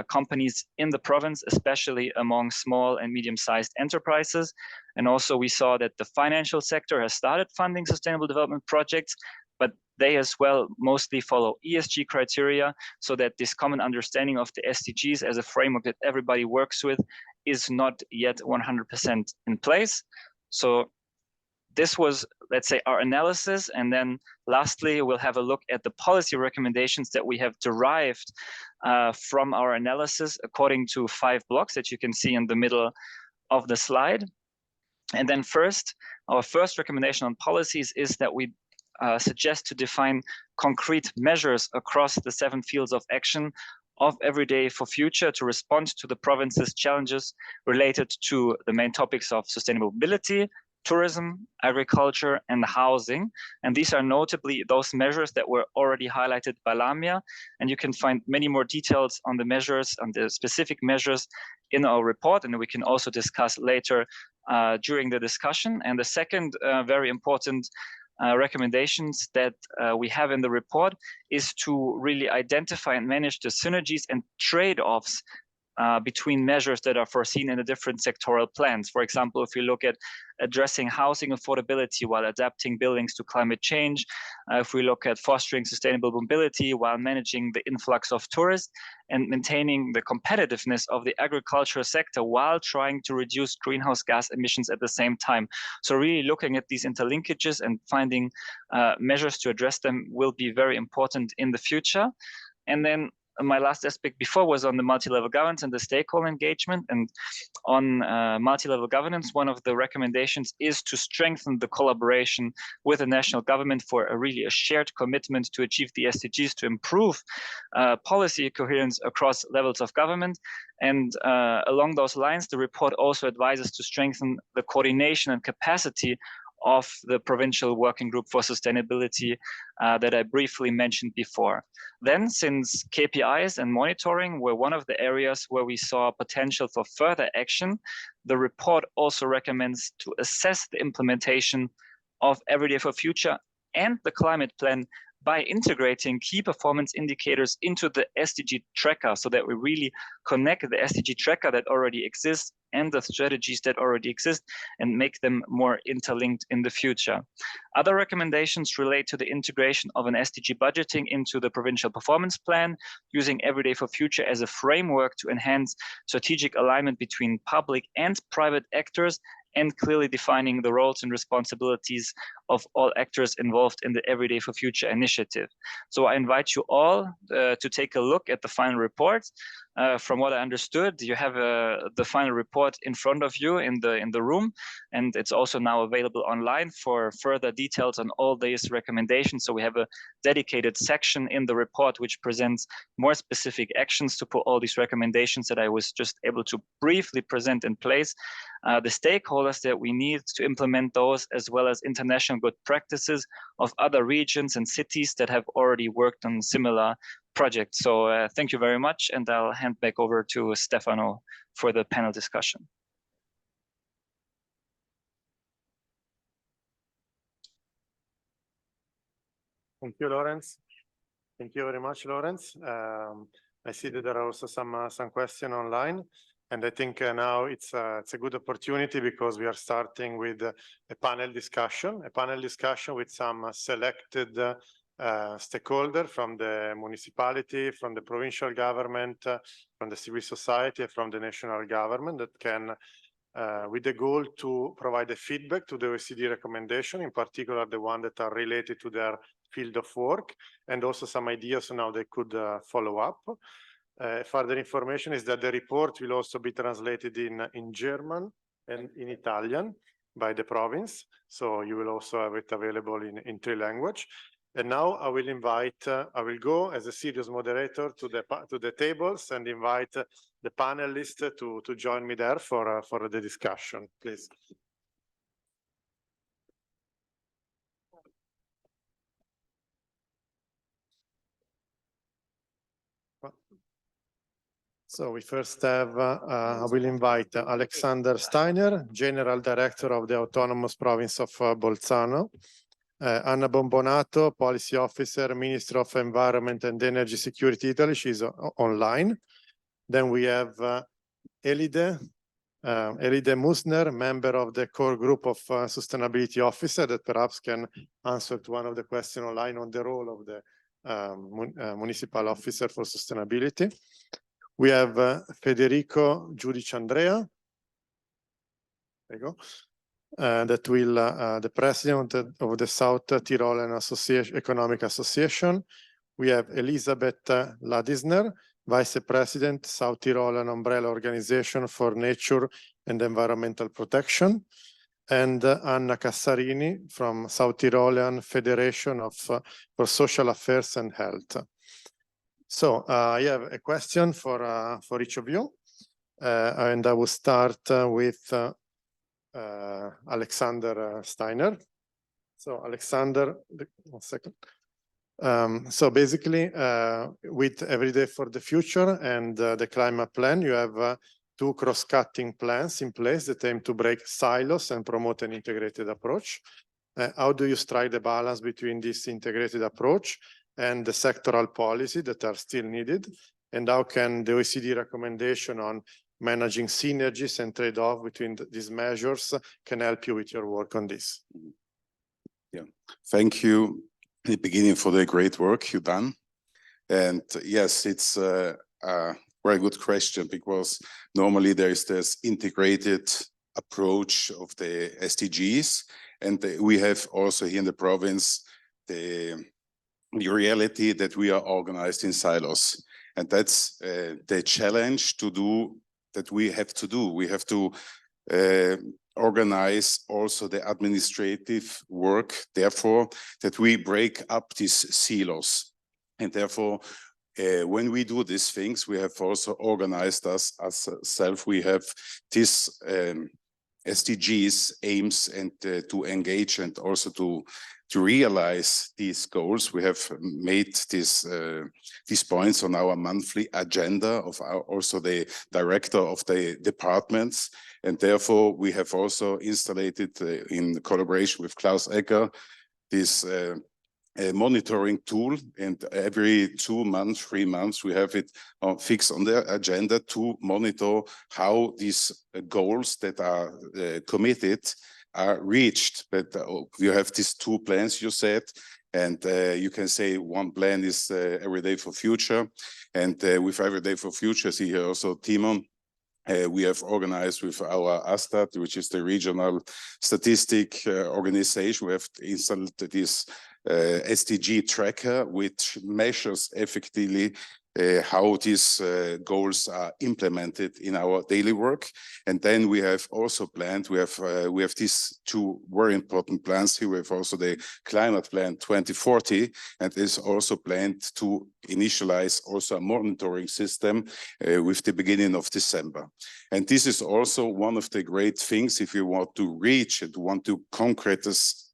companies in the province, especially among small and medium-sized enterprises. And also we saw that the financial sector has started funding sustainable development projects, but they as well mostly follow ESG criteria, so that this common understanding of the SDGs as a framework that everybody works with is not yet 100% in place. So this was, let's say, our analysis. And then lastly, we'll have a look at the policy recommendations that we have derived from our analysis according to 5 blocks that you can see in the middle of the slide. And then first, our first recommendation on policies is that we suggest to define concrete measures across the 7 fields of action of Everyday for Future to respond to the province's challenges related to the main topics of sustainable mobility, tourism, agriculture, and housing. And these are notably those measures that were already highlighted by Lamia. And you can find many more details on the measures, on the specific measures in our report, and we can also discuss later during the discussion. And the second very important recommendations that we have in the report is to really identify and manage the synergies and trade-offs between measures that are foreseen in the different sectoral plans. For example, if you look at addressing housing affordability while adapting buildings to climate change, if we look at fostering sustainable mobility while managing the influx of tourists and maintaining the competitiveness of the agricultural sector while trying to reduce greenhouse gas emissions at the same time. So really looking at these interlinkages and finding measures to address them will be very important in the future. And then my last aspect before was on the multi-level governance and the stakeholder engagement. And on multi-level governance, one of the recommendations is to strengthen the collaboration with the national government for a shared commitment to achieve the SDGs, to improve policy coherence across levels of government. And along those lines, the report also advises to strengthen the coordination and capacity of the provincial working group for sustainability that I briefly mentioned before. Then, since KPIs and monitoring were one of the areas where we saw potential for further action, the report also recommends to assess the implementation of Everyday for Future and the climate plan by integrating key performance indicators into the SDG tracker, so that we really connect the SDG tracker that already exists and the strategies that already exist and make them more interlinked in the future. Other recommendations relate to the integration of an SDG budgeting into the provincial performance plan, using Everyday for Future as a framework to enhance strategic alignment between public and private actors, and clearly defining the roles and responsibilities of all actors involved in the Everyday for Future initiative. So I invite you all to take a look at the final report. From what I understood, you have the final report in front of you in the room, and it's also now available online for further details on all these recommendations. So we have a dedicated section in the report which presents more specific actions to put all these recommendations that I was just able to briefly present in place. The stakeholders that we need to implement those, as well as international good practices of other regions and cities that have already worked on similar projects. So thank you very much, and I'll hand back over to Stefano for the panel discussion.
Thank you, Lawrence. Thank you very much, Lawrence. I see that there are also some questions online. And I think now it's a good opportunity because we are starting with a panel discussion with some selected stakeholders from the municipality, from the provincial government, from the civil society, from the national government that can, with the goal to provide a feedback to the OECD recommendation, in particular the one that are related to their field of work, and also some ideas on how they could follow up. Further information is that the report will also be translated in German and in Italian by the province. So you will also have it available in 3 languages. And now I will go as a serious moderator to the tables and invite the panelists to join me there for the discussion, please. So we first have, I will invite Alexander Steiner, General Director of the Autonomous Province of Bolzano, Anna Bombonato, Policy Officer, Minister of Environment and Energy Security Italy, she's online. Then we have Elide Musner, member of the core group of Sustainability Officer that perhaps can answer to one of the questions online on the role of the Municipal Officer for Sustainability. We have Federico Giudice Andrea, there you go, that will, the president of the South Tyrolean Economic Association. We have Elisabeth Ladisner, Vice President, South Tyrolean Umbrella Organization for Nature and Environmental Protection, and Anna Cassarini from South Tyrolean Federation for Social Affairs and Health. So I have a question for each of you, and I will start with Alexander Steiner. So Alexander, 1 second. So basically, with Everyday for the Future and the climate plan, you have 2 cross-cutting plans in place that aim to break silos and promote an integrated approach. How do you strike the balance between this integrated approach and the sectoral policy that are still needed? And how can the OECD recommendation on managing synergies and trade-off between these measures can help you with your work on this?
Yeah, thank you in the beginning for the great work you've done. And yes, it's a very good question, because normally there is this integrated approach of the SDGs, and we have also here in the province the reality that we are organized in silos, and that's the challenge to do that we have to do. We have to organize also the administrative work, therefore that we break up these silos, and therefore when we do these things, we have also organized us as self. We have this SDGs aims and to engage and also to realize these goals. We have made these points on our monthly agenda of also the director of the departments, and therefore we have also installed in collaboration with Klaus Ecker this a monitoring tool, and every 2 months, 3 months, we have it fixed on the agenda to monitor how these goals that are committed are reached. But you have these 2 plans, you said, and you can say one plan is Every Day for Future, and with Every Day for Future, see here also Timon, we have organized with our ASTAT, which is the regional statistic organization. We have installed this SDG tracker, which measures effectively how these goals are implemented in our daily work. And then we have also planned, we have these 2 very important plans here. We have also the climate plan 2040, and is also planned to initialize also a monitoring system with the beginning of December. And this is also one of the great things if you want to reach and want to concretize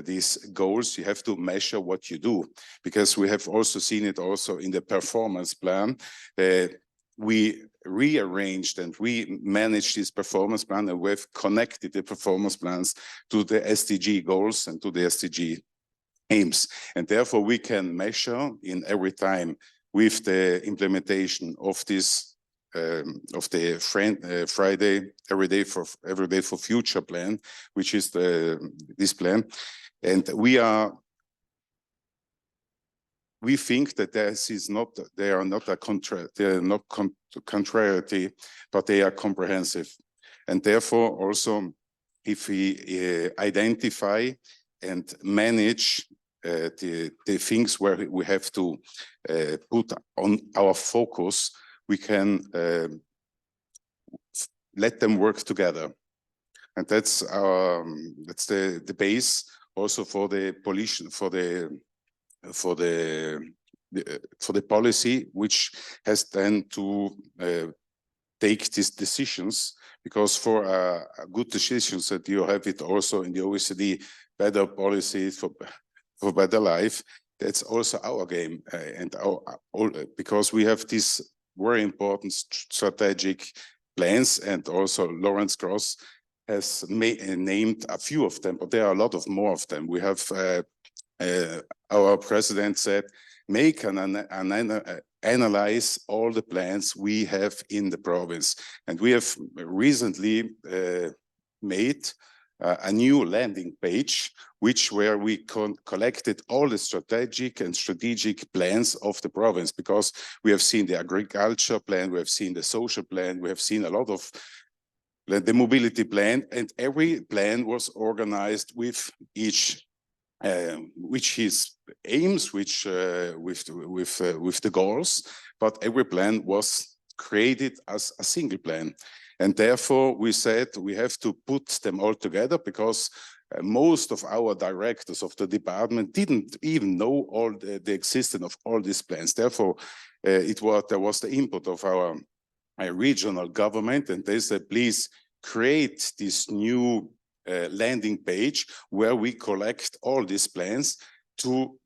these goals, you have to measure what you do, because we have also seen it also in the performance plan. We rearranged and we managed this performance plan, and we've connected the performance plans to the SDG goals and to the SDG aims. And therefore we can measure in every time with the implementation of this of the Friday Every Day for Future plan, which is this plan. And we think that they are not contrariety, but they are comprehensive. And therefore also, if we identify and manage the things where we have to put on our focus, we can let them work together. And that's the base also for the policy, which has then to take these decisions, because for good decisions that you have it also in the OECD, better policy for better life, that's also our game. Because we have these very important strategic plans, and also Lawrence Gross has named a few of them, but there are a lot of more of them. We have our president said, make an analyze all the plans we have in the province. And we have recently made a new landing page, where we collected all the strategic plans of the province, because we have seen the agriculture plan, we have seen the social plan, we have seen a lot of the mobility plan, and every plan was organized with each which his aims, which with the goals, but every plan was created as a single plan. And therefore we said we have to put them all together, because most of our directors of the department didn't even know all the existence of all these plans. Therefore there was the input of our regional government, and they said, please create this new landing page where we collect all these plans to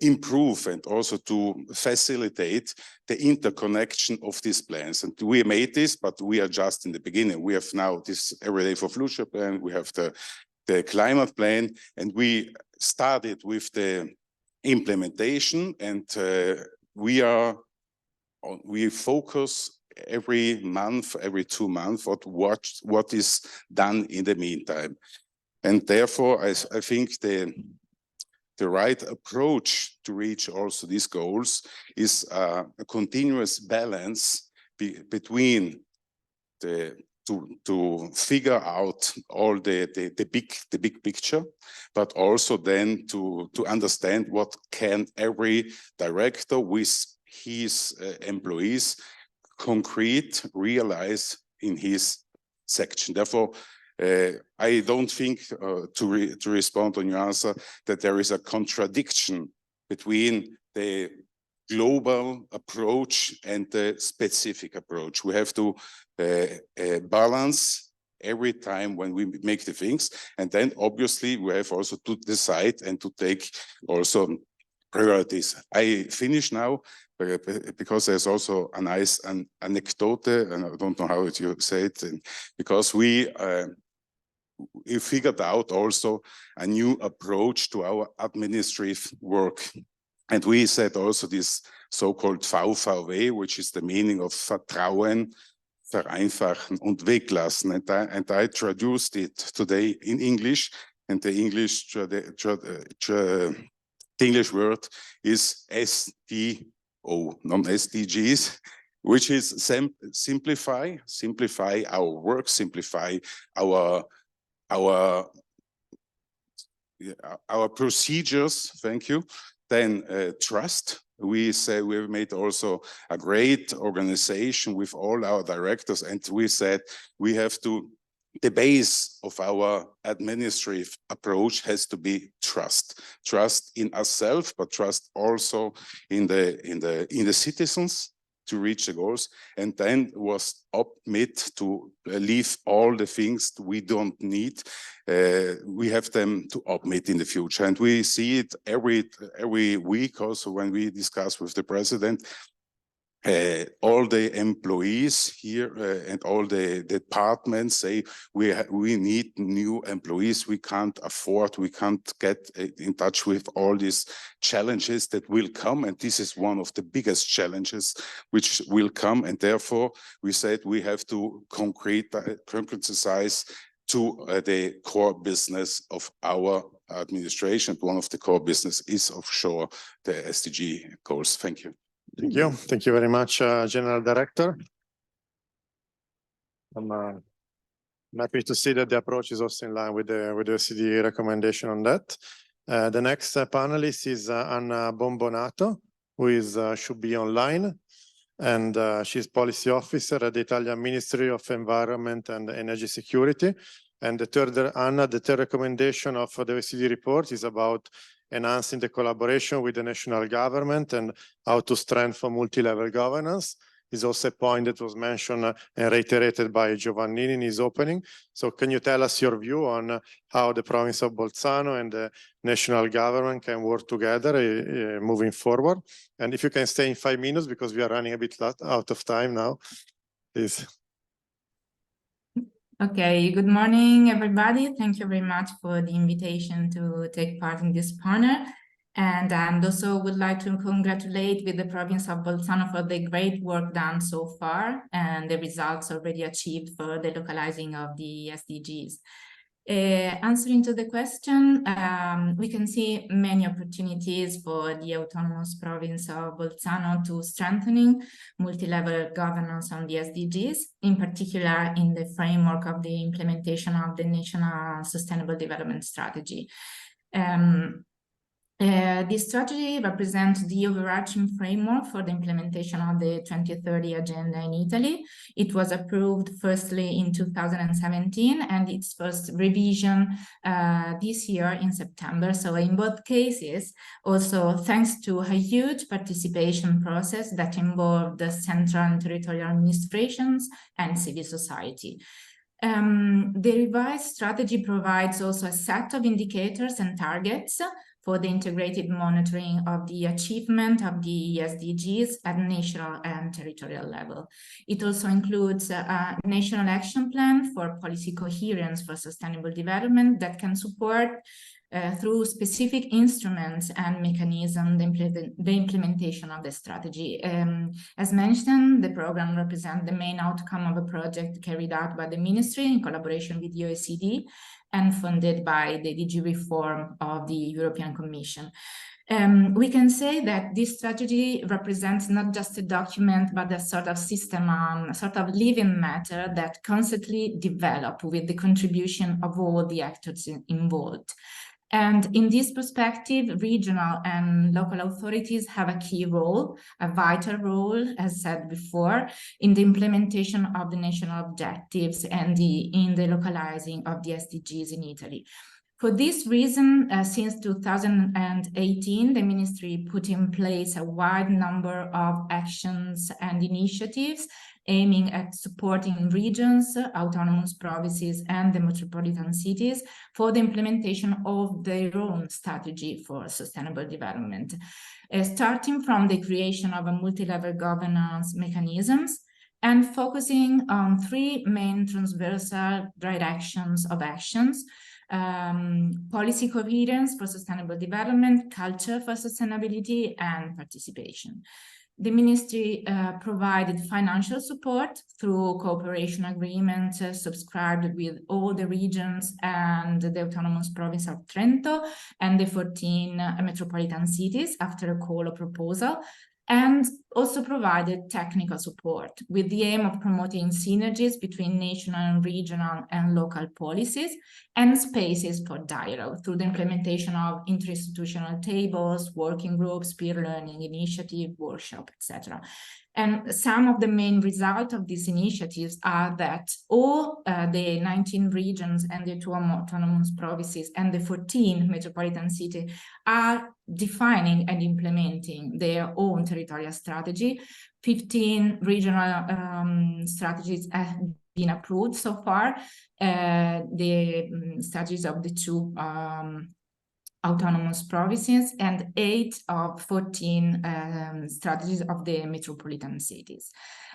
improve and also to facilitate the interconnection of these plans. And we made this, but we are just in the beginning. We have now this Every Day for Future plan, we have the climate plan, and we started with the implementation, and we focus every month, every 2 months, what is done in the meantime. And therefore, I think the right approach to reach also these goals is a continuous balance between to figure out all the big picture, but also then to understand what can every director with his employees concrete realize in his section. Therefore, I don't think to respond on your answer that there is a contradiction between the global approach and the specific approach. We have to balance every time when we make the things, and then obviously we have also to decide and to take also priorities. I finish now because there's also a nice anecdote, and I don't know how you say it, because we we figured out also a new approach to our administrative work. And we said also this so-called VVW, which is the meaning of Vertrauen, Vereinfachen und Weglassen. And I traduced it today in English, and the English word is SDO, non-SDGs, which is simplify our work, simplify our procedures. Thank you. Then trust. We say we've made also a great organization with all our directors, and we said we have to. The base of our administrative approach has to be trust in ourselves, but trust also in the citizens to reach the goals. And then was admit to leave all the things we don't need. We have them to admit in the future, and we see it every week also when we discuss with the president. All the employees here and all the departments say we need new employees. We can't get in touch with all these challenges that will come, and this is one of the biggest challenges which will come. And therefore, we said we have to concretize to the core business of our administration. One of the core business is offshore the SDG goals. Thank you.
Thank you. Thank you very much, General Director. I'm happy to see that the approach is also in line with the OECD recommendation on that. The next panelist is Anna Bombonato, who should be online, and she's policy officer at the Italian Ministry of Environment and Energy Security. And the third recommendation of the OECD report is about enhancing the collaboration with the national government and how to strengthen multi-level governance. Is also a point that was mentioned and reiterated by Giovannini in his opening. So can you tell us your view on how the province of Bolzano and the national government can work together moving forward? And if you can stay in 5 minutes, because we are running a bit out of time now, please.
Okay, good morning, everybody. Thank you very much for the invitation to take part in this panel. And also would like to congratulate with the province of Bolzano for the great work done so far and the results already achieved for the localizing of the SDGs. Answering to the question, we can see many opportunities for the Autonomous Province of Bolzano to strengthening multi-level governance on the SDGs, in particular in the framework of the implementation of the National Sustainable Development Strategy. This strategy represents the overarching framework for the implementation of the 2030 agenda in Italy. It was approved firstly in 2017 and its first revision this year in September. So in both cases, also thanks to a huge participation process that involved the central and territorial administrations and civil society. The revised strategy provides also a set of indicators and targets for the integrated monitoring of the achievement of the SDGs at national and territorial level. It also includes a national action plan for policy coherence for sustainable development that can support through specific instruments and mechanisms the implementation of the strategy. As mentioned, the program represents the main outcome of a project carried out by the ministry in collaboration with the OECD and funded by the DG Reform of the European Commission. We can say that this strategy represents not just a document, but a sort of system, a sort of living matter that constantly develops with the contribution of all the actors involved. And in this perspective, regional and local authorities have a key role, a vital role, as said before, in the implementation of the national objectives and in the localizing of the SDGs in Italy. For this reason, since 2018, the ministry put in place a wide number of actions and initiatives aiming at supporting regions, autonomous provinces, and the metropolitan cities for the implementation of their own strategy for sustainable development. Starting from the creation of a multi-level governance mechanisms, and focusing on three main transversal directions of actions: policy coherence for sustainable development, culture for sustainability, and participation. The ministry provided financial support through cooperation agreements subscribed with all the regions and the Autonomous Province of Trento and the 14 metropolitan cities after a call or proposal, and also provided technical support with the aim of promoting synergies between national, regional, and local policies and spaces for dialogue through the implementation of interinstitutional tables, working groups, peer learning initiative, workshop, etc. And some of the main results of these initiatives are that all the 19 regions and the 2 autonomous provinces and the 14 metropolitan cities are defining and implementing their own territorial strategy. 15 regional strategies have been approved so far. The strategies of the 2 autonomous provinces and 8 of 14 strategies of the metropolitan cities.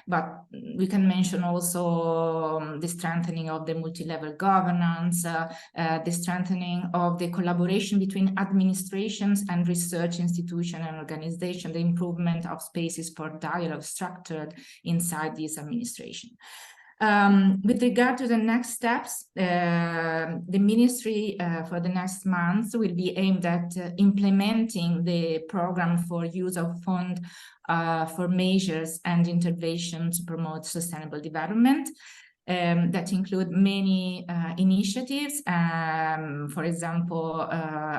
But we can mention also the strengthening of the multi-level governance, the strengthening of the collaboration between administrations and research institutions and organizations, the improvement of spaces for dialogue structured inside this administration. With regard to the next steps, the ministry for the next month will be aimed at implementing the program for use of fund for measures and interventions to promote sustainable development. That include many initiatives, for example,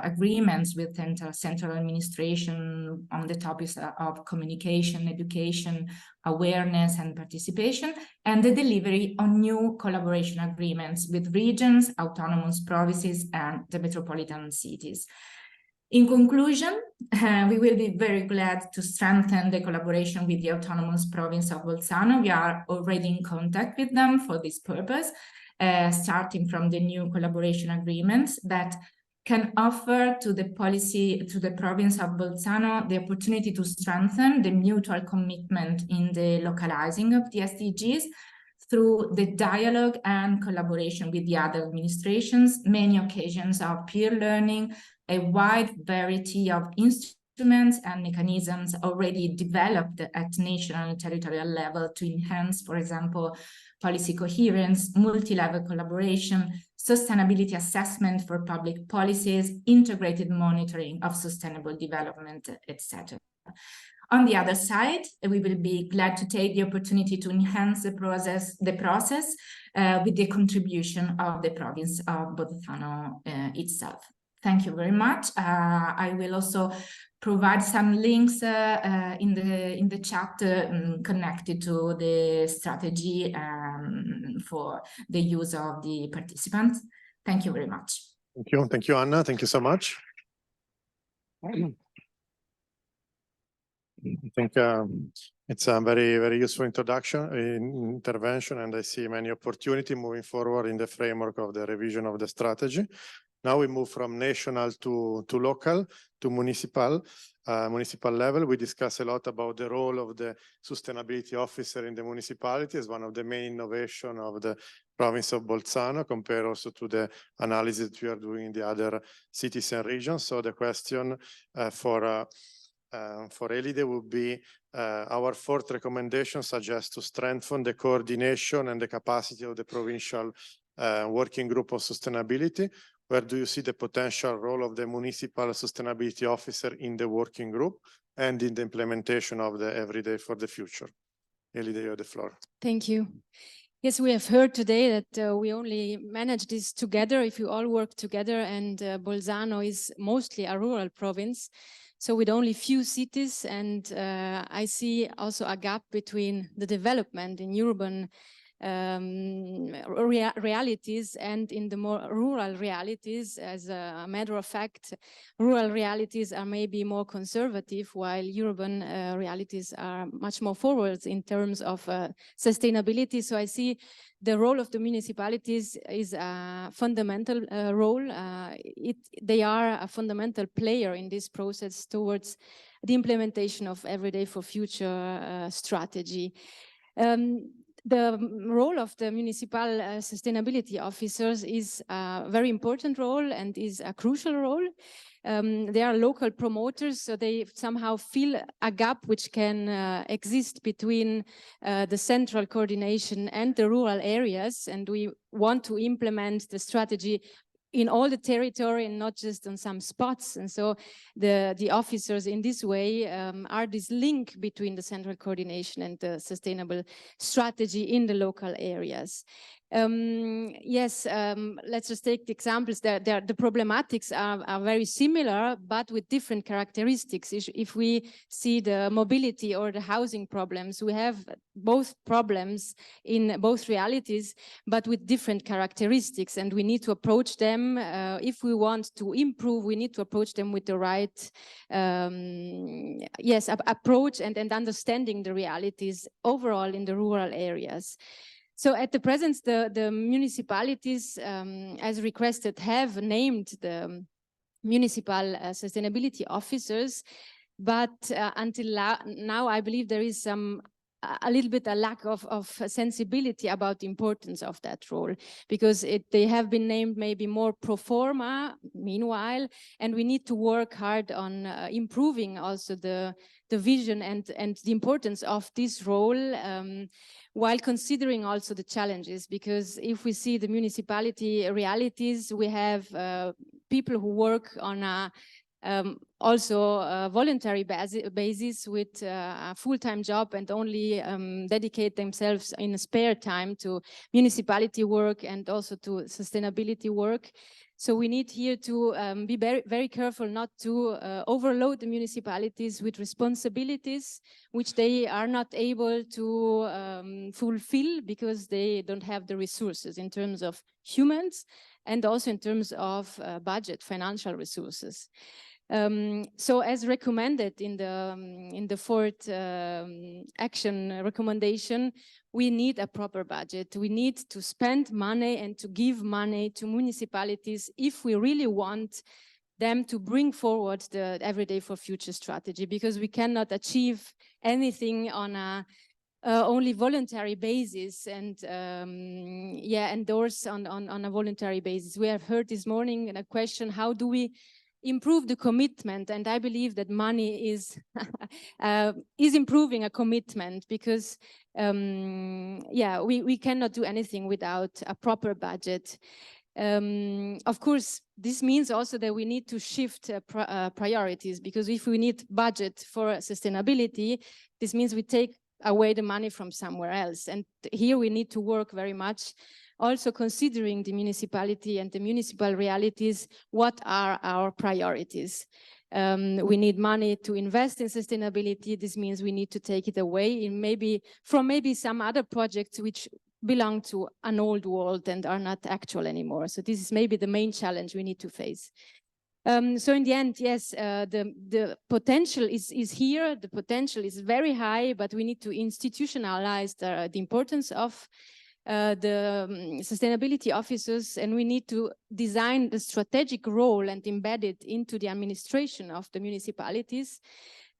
agreements with central administration on the topics of communication, education, awareness, and participation, and the delivery on new collaboration agreements with regions, autonomous provinces, and the metropolitan cities. In conclusion, we will be very glad to strengthen the collaboration with the Autonomous Province of Bolzano. We are already in contact with them for this purpose, starting from the new collaboration agreements that can offer to the province of Bolzano the opportunity to strengthen the mutual commitment in the localizing of the SDGs through the dialogue and collaboration with the other administrations, many occasions of peer learning, a wide variety of instruments and mechanisms already developed at national and territorial level to enhance, for example, policy coherence, multi-level collaboration, sustainability assessment for public policies, integrated monitoring of sustainable development, etc. On the other side, we will be glad to take the opportunity to enhance the process with the contribution of the province of Bolzano itself. Thank you very much. I will also provide some links in the chat connected to the strategy for the use of the participants. Thank you very much.
Thank you, Anna. Thank you so much. I think it's a very useful intervention, and I see many opportunities moving forward in the framework of the revision of the strategy. Now we move from national to local to municipal level. We discuss a lot about the role of the sustainability officer in the municipality as one of the main innovations of the province of Bolzano, compared also to the analysis we are doing in the other cities and regions. So the question for Elide would be, our 4th recommendation suggests to strengthen the coordination and the capacity of the provincial working group of sustainability. Where do you see the potential role of the municipal sustainability officer in the working group and in the implementation of the everyday for the future? Elide, you have the floor.
Thank you. Yes, we have heard today that we only manage this together if we all work together, and Bolzano is mostly a rural province, so with only few cities, and I see also a gap between the development in urban realities and in the more rural realities. As a matter of fact, rural realities are maybe more conservative, while urban realities are much more forward in terms of sustainability. So I see the role of the municipalities is a fundamental role. They are a fundamental player in this process towards the implementation of Everyday for Future strategy. the role of the municipal sustainability officers is a very important role and is a crucial role. They are local promoters, so they somehow fill a gap which can exist between the central coordination and the rural areas. And we want to implement the strategy in all the territory and not just on some spots. And so the officers in this way are this link between the central coordination and the sustainable strategy in the local areas. Yes, let's just take the examples. The problematics are very similar, but with different characteristics. If we see the mobility or the housing problems, we have both problems in both realities, but with different characteristics, and we need to approach them. If we want to improve, we need to approach them with the right approach and understanding the realities overall in the rural areas. So at the present, the municipalities, as requested, have named the municipal sustainability officers, but until now, I believe there is a little bit a lack of sensibility about the importance of that role, because they have been named maybe more pro forma meanwhile, and we need to work hard on improving also the vision and the importance of this role, while considering also the challenges. Because if we see the municipality realities, we have people who work on a also a voluntary basis with a full-time job and only dedicate themselves in spare time to municipality work and also to sustainability work. So we need here to be very, very careful not to overload the municipalities with responsibilities which they are not able to fulfill because they don't have the resources in terms of humans and also in terms of budget, financial resources. So as recommended in the fourth action recommendation, we need a proper budget. We need to spend money and to give money to municipalities if we really want them to bring forward the Everyday for Future strategy, because we cannot achieve anything on a only voluntary basis and endorse on a voluntary basis. We have heard this morning a question, how do we improve the commitment? And I believe that money is improving a commitment, because we cannot do anything without a proper budget. Of course, this means also that we need to shift priorities, because if we need budget for sustainability, this means we take away the money from somewhere else. And here we need to work very much also considering the municipality and the municipal realities. What are our priorities? We need money to invest in sustainability. This means we need to take it away from some other projects which belong to an old world and are not actual anymore. So this is maybe the main challenge we need to face. So in the end, yes, the potential is here. The potential is very high, but we need to institutionalize the importance of the sustainability officers, and we need to design the strategic role and embed it into the administration of the municipalities.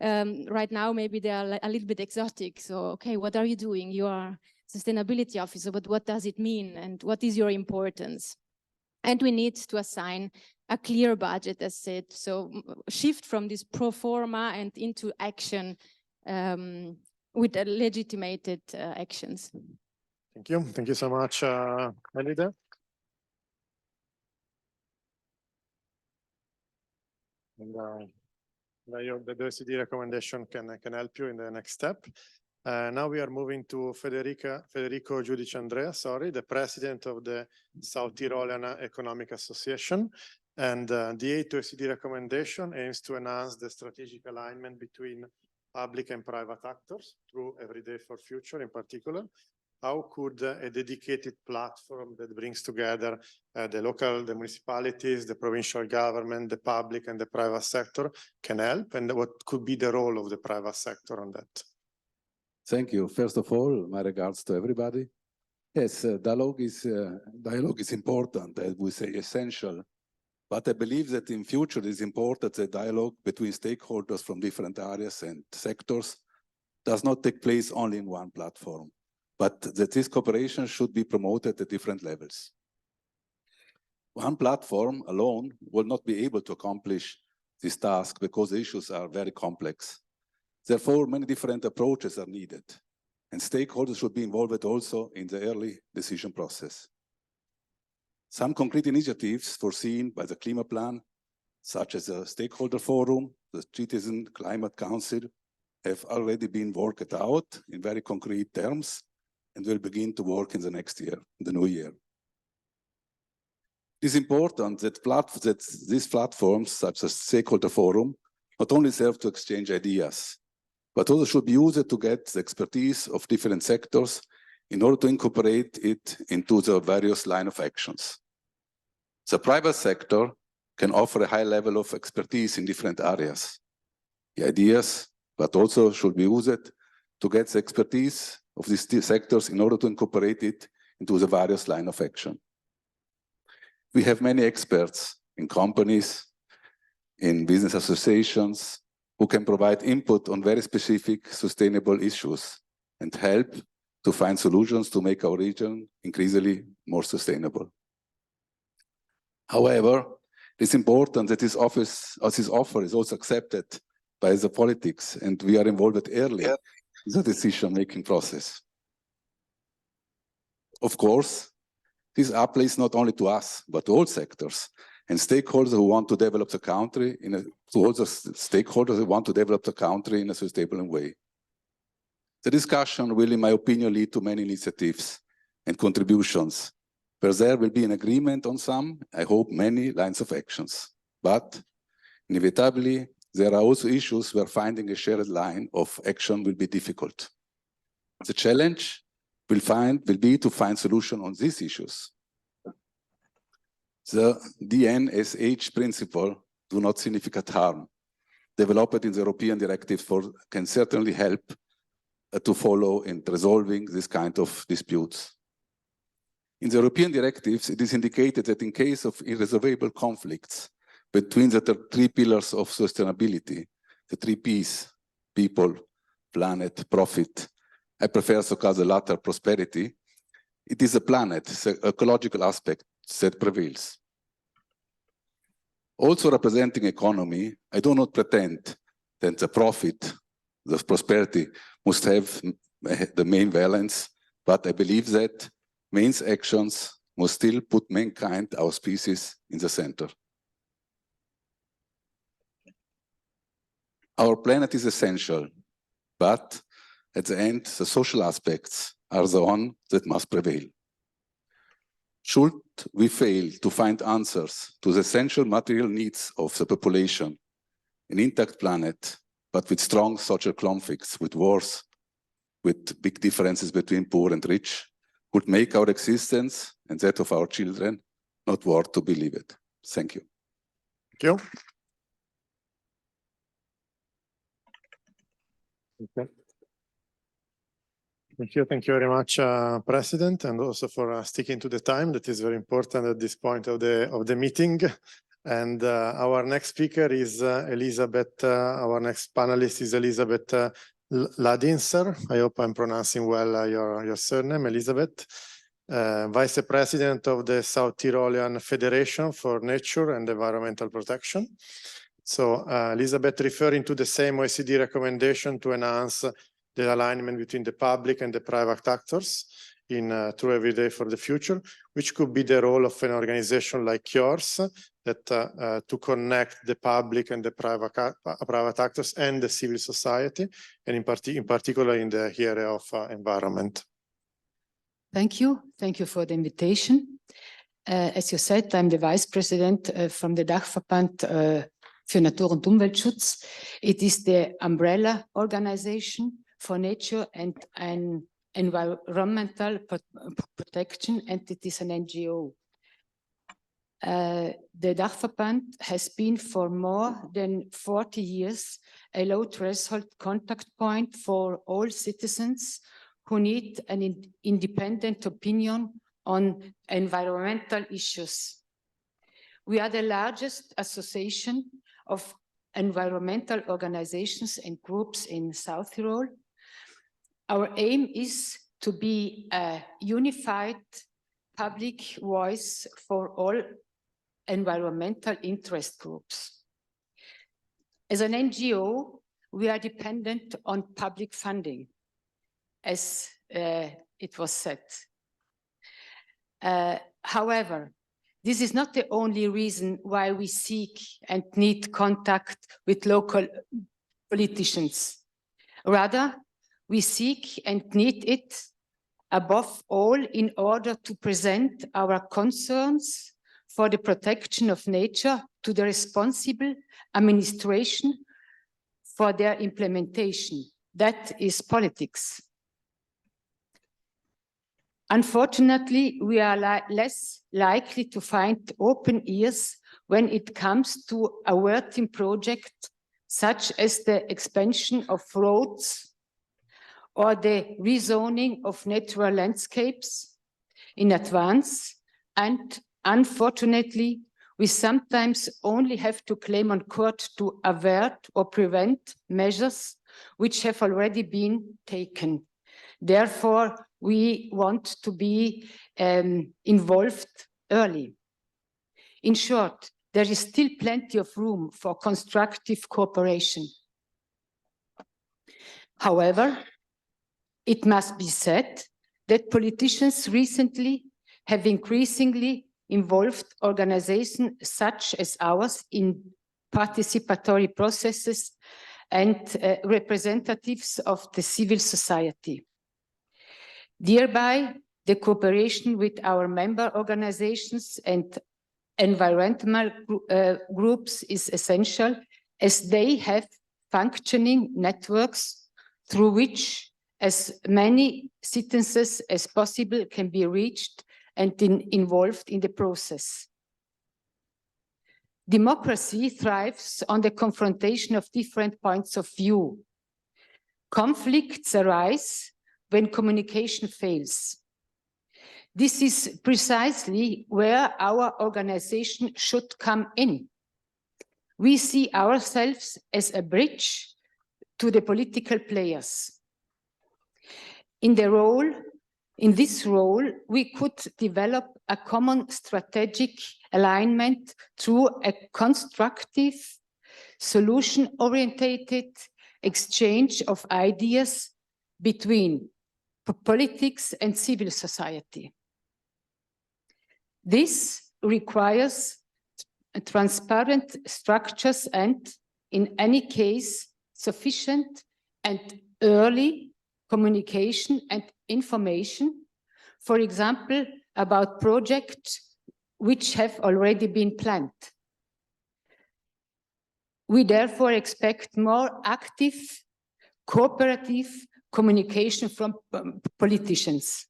Right now, maybe they are a little bit exotic. So, okay, what are you doing? You are sustainability officer, but what does it mean? And what is your importance? And we need to assign a clear budget, as said. So shift from this pro forma and into action with legitimated actions.
Thank you. Thank you so much, Elida. And the OECD recommendation can help you in the next step. Now we are moving to Federico Giudice Andrea, the president of the South Tyrolean Economic Association. And the 8th OECD recommendation aims to enhance the strategic alignment between public and private actors through Everyday for Future in particular. How could a dedicated platform that brings together the municipalities, the provincial government, the public and the private sector can help? And what could be the role of the private sector on that?
Thank you. First of all, my regards to everybody. Yes, dialogue is important, as we say, essential. But I believe that in future it is important that dialogue between stakeholders from different areas and sectors does not take place only in one platform. but that this cooperation should be promoted at different levels. One platform alone will not be able to accomplish this task because the issues are very complex. Therefore, many different approaches are needed, and stakeholders should be involved also in the early decision process. Some concrete initiatives foreseen by the Climate Plan, such as the Stakeholder Forum, the Citizen Climate Council, have already been worked out in very concrete terms and will begin to work in the next year, the new year. It is important that these platforms, such as Stakeholder Forum, not only serve to exchange ideas, but also should be used to get the expertise of different sectors in order to incorporate it into the various lines of actions. The private sector can offer a high level of expertise in different areas. The ideas, but also should be used to get the expertise of these sectors in order to incorporate it into the various lines of action. We have many experts in companies, in business associations, who can provide input on very specific sustainable issues and help to find solutions to make our region increasingly more sustainable. However, it's important that this offer is also accepted by the politics, and we are involved early in the decision-making process. Of course, this applies not only to us, but to all sectors and stakeholders who want to develop the country to all the stakeholders who want to develop the country in a sustainable way. The discussion will, in my opinion, lead to many initiatives and contributions, where there will be an agreement on some, I hope, many lines of actions. But inevitably, there are also issues where finding a shared line of action will be difficult. The challenge will be to find solutions on these issues. The DNSH principle do not significant harm, developed in the European directive can certainly help to follow in resolving this kind of disputes. In the European directives, it is indicated that in case of irresolvable conflicts between the three pillars of sustainability, the three Ps, people, planet, profit, I prefer to call the latter prosperity, it is the planet, the ecological aspect that prevails. Also representing economy, I do not pretend that the profit, the prosperity must have the main balance, but I believe that main actions must still put mankind, our species, in the center. Our planet is essential, but at the end, the social aspects are the one that must prevail. Should we fail to find answers to the essential material needs of the population, an intact planet, but with strong social conflicts, with wars, with big differences between poor and rich, would make our existence and that of our children not worth to be lived. Thank you.
Thank you. Okay. Thank you very much, President, and also for sticking to the time. That is very important at this point of the meeting. And our next speaker is Elizabeth. Our next panelist is Elizabeth Ladinser. I hope I'm pronouncing well your surname, Elizabeth. Vice President of the South Tyrolean Federation for Nature and Environmental Protection. So Elizabeth, referring to the same OECD recommendation to enhance the alignment between the public and the private actors in True Every Day for the Future, which could be the role of an organization like yours that to connect the public and the private actors and the civil society, and in particular in the area of environment.
Thank you. Thank you for the invitation. As you said, I'm the Vice President from the Dachverband für Natur- und Umweltschutz. It is the umbrella organization for nature and environmental protection, and it is an NGO. The Dachverband has been for more than 40 years a low threshold contact point for all citizens who need an independent opinion on environmental issues. We are the largest association of environmental organizations and groups in South Tyrol. Our aim is to be a unified public voice for all environmental interest groups. As an NGO, we are dependent on public funding, as it was said. However, this is not the only reason why we seek and need contact with local politicians. Rather, we seek and need it above all in order to present our concerns for the protection of nature to the responsible administration for their implementation. That is politics. Unfortunately, we are less likely to find open ears when it comes to averting projects such as the expansion of roads or the rezoning of natural landscapes in advance. And unfortunately, we sometimes only have to claim on court to avert or prevent measures which have already been taken. Therefore, we want to be involved early. In short, there is still plenty of room for constructive cooperation. However, it must be said that politicians recently have increasingly involved organizations such as ours in participatory processes and representatives of the civil society. Thereby, the cooperation with our member organizations and environmental groups is essential, as they have functioning networks through which as many citizens as possible can be reached and involved in the process. Democracy thrives on the confrontation of different points of view. Conflicts arise when communication fails. This is precisely where our organization should come in. We see ourselves as a bridge to the political players. In this role, we could develop a common strategic alignment through a constructive, solution-oriented exchange of ideas between politics and civil society. This requires transparent structures and, in any case, sufficient and early communication and information, for example, about projects which have already been planned. We therefore expect more active, cooperative communication from politicians.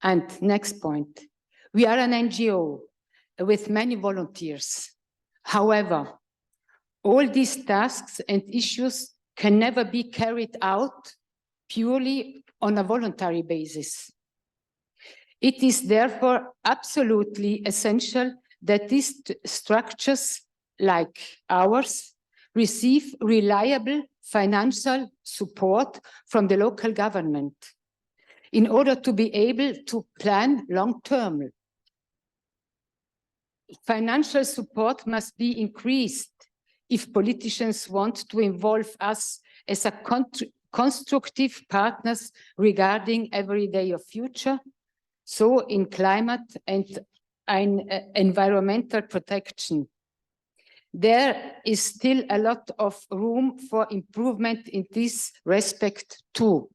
And next point, we are an NGO with many volunteers. However, all these tasks and issues can never be carried out purely on a voluntary basis. It is therefore absolutely essential that these structures like ours receive reliable financial support from the local government in order to be able to plan long-term. Financial support must be increased if politicians want to involve us as a constructive partners regarding everyday of future, so in climate and environmental protection. There is still a lot of room for improvement in this respect too.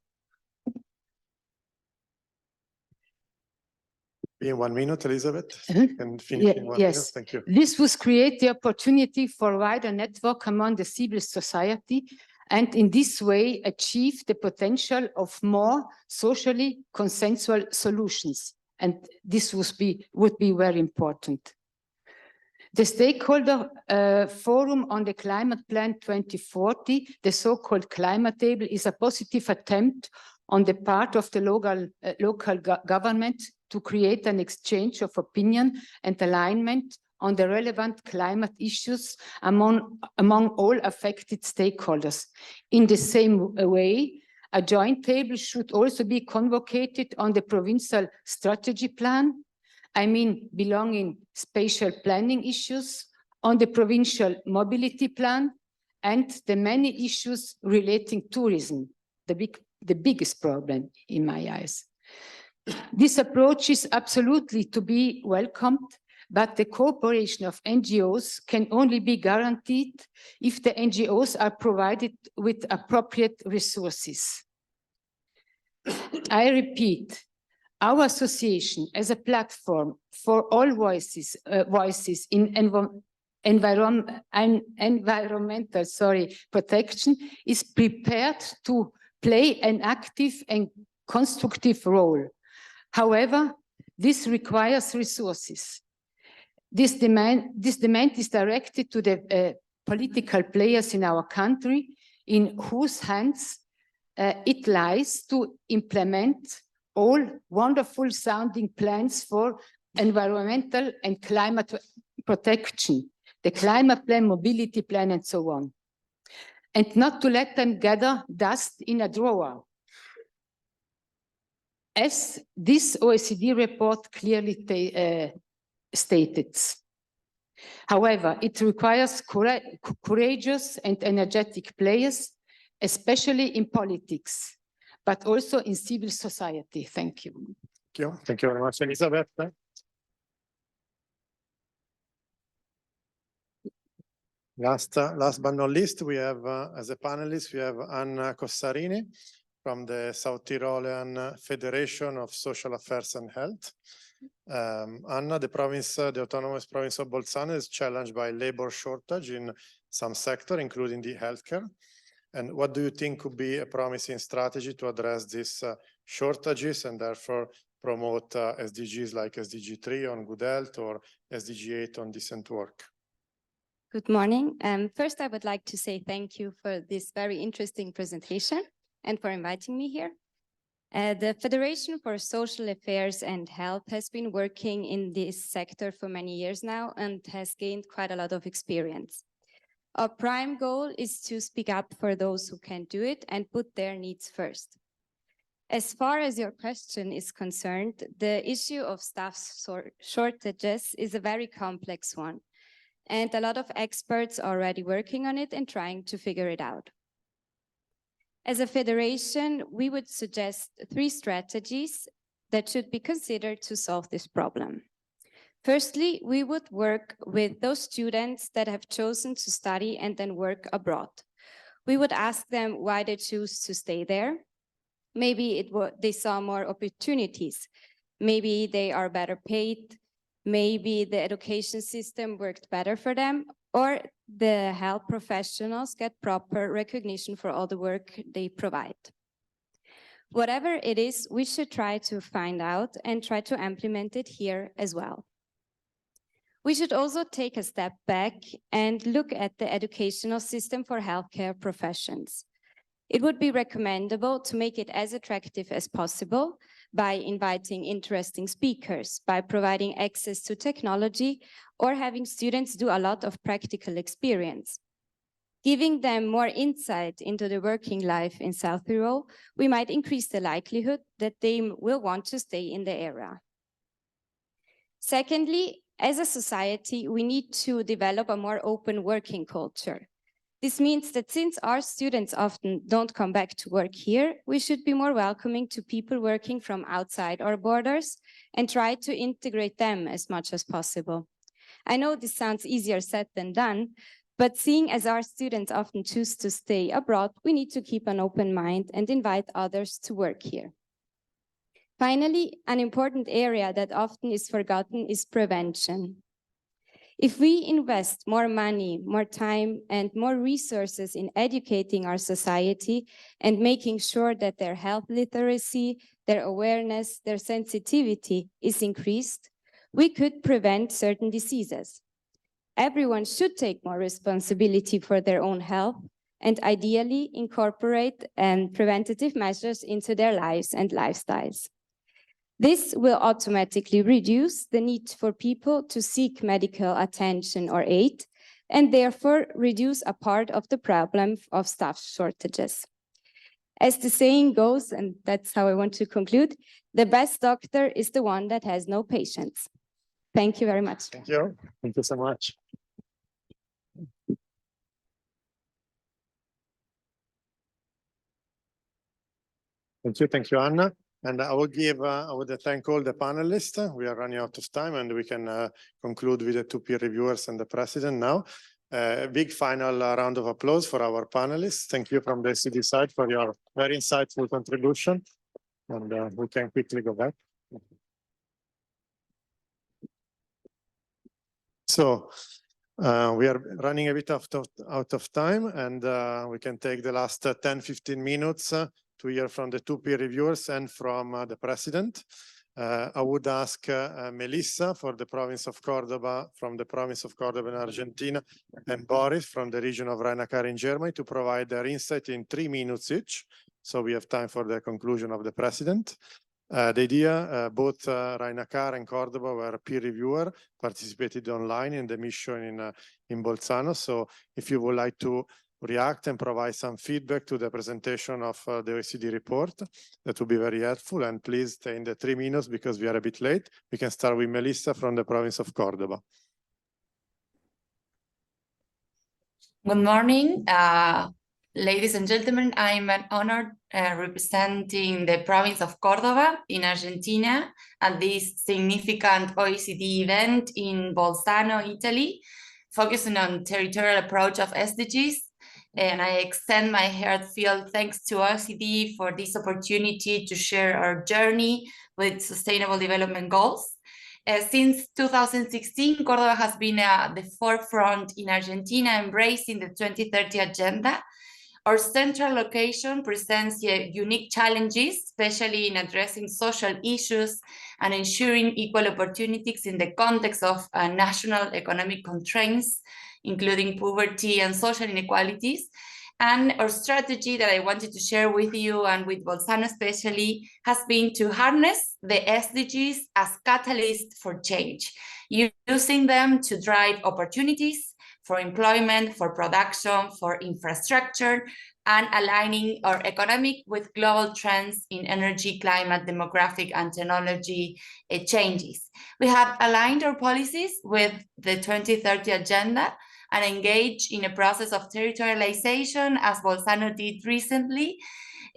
In 1 minute, Elizabeth, and finish in 1 minute. Thank you.
This would create the opportunity for a wider network among the civil society, and in this way achieve the potential of more socially consensual solutions. And this would be very important. The stakeholder forum on the climate plan 2040, the so-called climate table, is a positive attempt on the part of the local government to create an exchange of opinion and alignment on the relevant climate issues among all affected stakeholders. In the same way, A joint table should also be convocated on the provincial strategy plan. I mean, belonging spatial planning issues, on the provincial mobility plan, and the many issues relating tourism, the biggest problem in my eyes. This approach is absolutely to be welcomed, but the cooperation of NGOs can only be guaranteed if the NGOs are provided with appropriate resources. I repeat, our association as a platform for all voices in environmental protection is prepared to play an active and constructive role. However, this requires resources. This demand is directed to the political players in our country, in whose hands it lies to implement all wonderful sounding plans for environmental and climate protection, the climate plan, mobility plan, and so on, and not to let them gather dust in a drawer. As this OECD report clearly stated. However, it requires courageous and energetic players, especially in politics, but also in civil society. Thank you.
Thank you. Thank you very much, Elizabeth. Last but not least, we have, as a panelist, we have Anna Cossarini from the South Tyrolean Federation of Social Affairs and Health. Anna, the Autonomous Province of Bolzano is challenged by labor shortage in some sector, including the healthcare. And what do you think could be a promising strategy to address these shortages and therefore promote SDGs like SDG 3 on good health or SDG 8 on decent work?
Good morning. First, I would like to say thank you for this very interesting presentation and for inviting me here. The Federation for Social Affairs and Health has been working in this sector for many years now and has gained quite a lot of experience. Our prime goal is to speak up for those who can do it and put their needs first. As far as your question is concerned, the issue of staff shortages is a very complex one, and a lot of experts are already working on it and trying to figure it out. As a federation, we would suggest 3 strategies that should be considered to solve this problem. Firstly, we would work with those students that have chosen to study and then work abroad. We would ask them why they choose to stay there. Maybe they saw more opportunities. Maybe they are better paid. Maybe the education system worked better for them, or the health professionals get proper recognition for all the work they provide. Whatever it is, we should try to find out and try to implement it here as well. We should also take a step back and look at the educational system for healthcare professions. It would be recommendable to make it as attractive as possible by inviting interesting speakers, by providing access to technology, or having students do a lot of practical experience. Giving them more insight into the working life in South Tyrol, we might increase the likelihood that they will want to stay in the area. Secondly, as a society, we need to develop a more open working culture. This means that since our students often don't come back to work here, we should be more welcoming to people working from outside our borders and try to integrate them as much as possible. I know this sounds easier said than done, but seeing as our students often choose to stay abroad, we need to keep an open mind and invite others to work here. Finally, an important area that often is forgotten is prevention. If we invest more money, more time, and more resources in educating our society and making sure that their health literacy, their awareness, their sensitivity is increased, we could prevent certain diseases. Everyone should take more responsibility for their own health and ideally incorporate preventative measures into their lives and lifestyles. This will automatically reduce the need for people to seek medical attention or aid, and therefore reduce a part of the problem of staff shortages. As the saying goes, and that's how I want to conclude, the best doctor is the one that has no patients. Thank you very much.
Thank you. Thank you so much. Thank you, Anna. And I would thank all the panelists. We are running out of time, and we can conclude with the two peer reviewers and the president now. Big final round of applause for our panelists. Thank you from the SDG side for your very insightful contribution. And we can quickly go back. So we are running a bit out of time, and we can take the last 10-15 minutes to hear from the two peer reviewers and from the president. I would ask Melissa for the province of Cordoba, from the province of Cordoba in Argentina, and Boris from the region of Rhein-Neckar in Germany to provide their insight in 3 minutes each. So we have time for the conclusion of the president. The idea, both Rhein-Neckar and Cordoba were peer reviewer, participated online in the mission in Bolzano. So if you would like to react and provide some feedback to the presentation of the OECD report, that would be very helpful. And please stay in the 3 minutes because we are a bit late. We can start with Melissa from the province of Cordoba.
Good morning, ladies and gentlemen. I'm an honored representing the province of Cordoba in Argentina at this significant OECD event in Bolzano, Italy, focusing on territorial approach of SDGs. And I extend my heartfelt thanks to OECD for this opportunity to share our journey with Sustainable Development Goals. Since 2016, Cordoba has been at the forefront in Argentina, embracing the 2030 agenda. Our central location presents unique challenges, especially in addressing social issues and ensuring equal opportunities in the context of national economic constraints, including poverty and social inequalities. And our strategy that I wanted to share with you and with Bolzano especially has been to harness the SDGs as catalysts for change, using them to drive opportunities for employment, for production, for infrastructure, and aligning our economic with global trends in energy, climate, demographic, and technology changes. We have aligned our policies with the 2030 agenda and engage in a process of territorialization, as Bolzano did recently,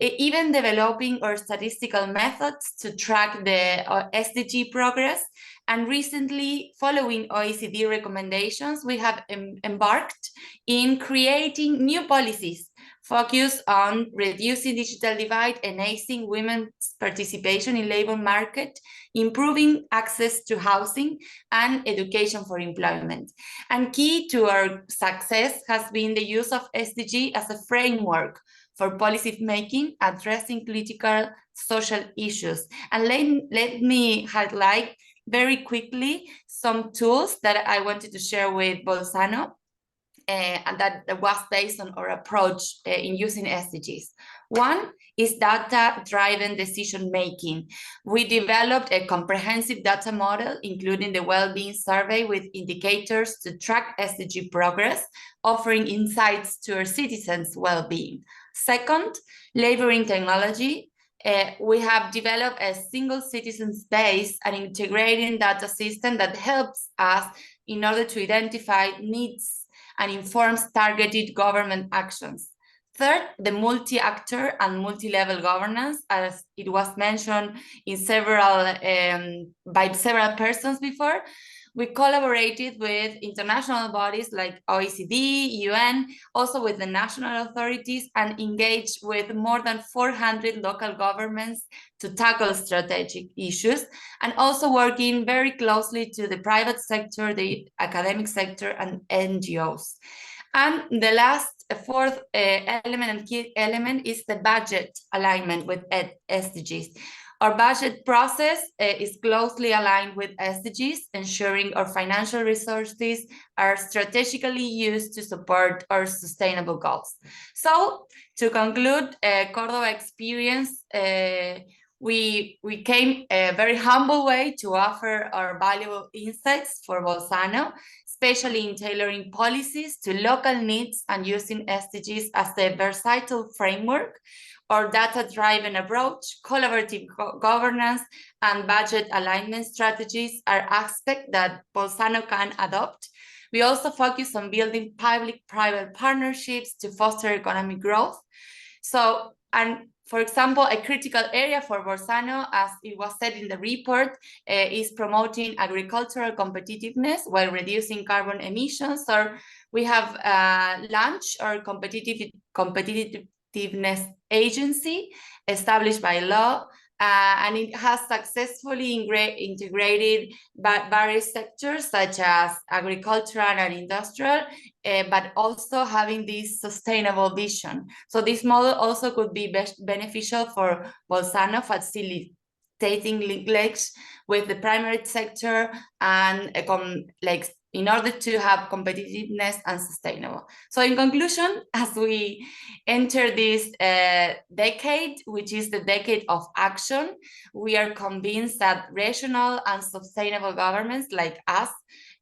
even developing our statistical methods to track the SDG progress. And recently, following OECD recommendations, we have embarked in creating new policies focused on reducing digital divide, enhancing women's participation in labor market, improving access to housing and education for employment. And key to our success has been the use of SDG as a framework for policy making, addressing political, social issues. And let me highlight very quickly some tools that I wanted to share with Bolzano, and that was based on our approach in using SDGs. One is data-driven decision-making. We developed a comprehensive data model, including the well-being survey with indicators to track SDG progress, offering insights to our citizens' well-being. Second, laboring technology. We have developed a single citizens base and integrating data system that helps us in order to identify needs and informs targeted government actions. Third, the multi-actor and multi-level governance, as it was mentioned in by several persons before. We collaborated with international bodies like OECD, UN, also with the national authorities, and engaged with more than 400 local governments to tackle strategic issues, and also working very closely to the private sector, the academic sector, and NGOs. And the last, fourth element and key element is the budget alignment with SDGs. Our budget process is closely aligned with SDGs, ensuring our financial resources are strategically used to support our sustainable goals. So, to conclude, Cordoba experience, we came a very humble way to offer our valuable insights for Bolzano, especially in tailoring policies to local needs and using SDGs as a versatile framework. Our data-driven approach, collaborative governance, and budget alignment strategies are aspects that Bolzano can adopt. We also focus on building public-private partnerships to foster economic growth. So, and for example, a critical area for Bolzano, as it was said in the report, is promoting agricultural competitiveness while reducing carbon emissions. Or we have launched our competitiveness agency established by law, and it has successfully integrated various sectors such as agricultural and industrial, but also having this sustainable vision. So this model also could be beneficial for Bolzano, facilitating links with the primary sector and in order to have competitiveness and sustainable. So in conclusion, as we enter this decade, which is the decade of action, we are convinced that rational and sustainable governments like us,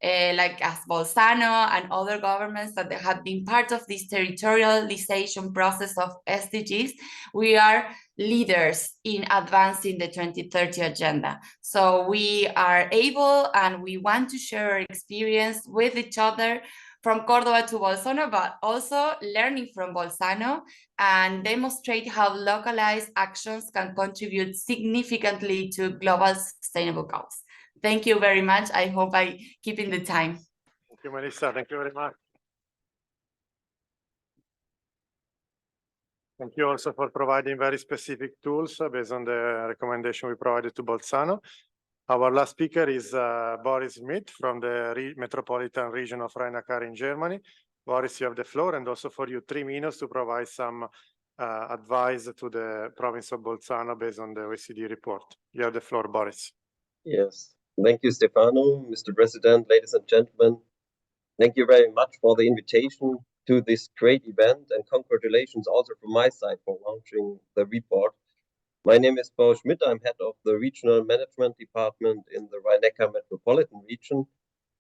like as Bolzano and other governments that have been part of this territorialization process of SDGs, we are leaders in advancing the 2030 agenda. So we are able and we want to share our experience with each other from Córdoba to Bolzano, but also learning from Bolzano and demonstrate how localized actions can contribute significantly to global sustainable goals. Thank you very much. I hope I keep in the time.
Thank you, Melissa. Thank you very much. Thank you also for providing very specific tools based on the recommendation we provided to Bolzano. Our last speaker is Boris Schmidt from the Metropolitan Region of Rhine-Neckar in Germany. Boris, you have the floor, and also for you 3 minutes to provide some advice to the province of Bolzano based on the OECD report. You have the floor, Boris.
Yes, thank you, Stefano, Mr. President, ladies and gentlemen. Thank you very much for the invitation to this great event, and congratulations also from my side for launching the report. My name is Boris Schmidt. I'm head of the Regional Management Department in the Rhine-Neckar Metropolitan Region,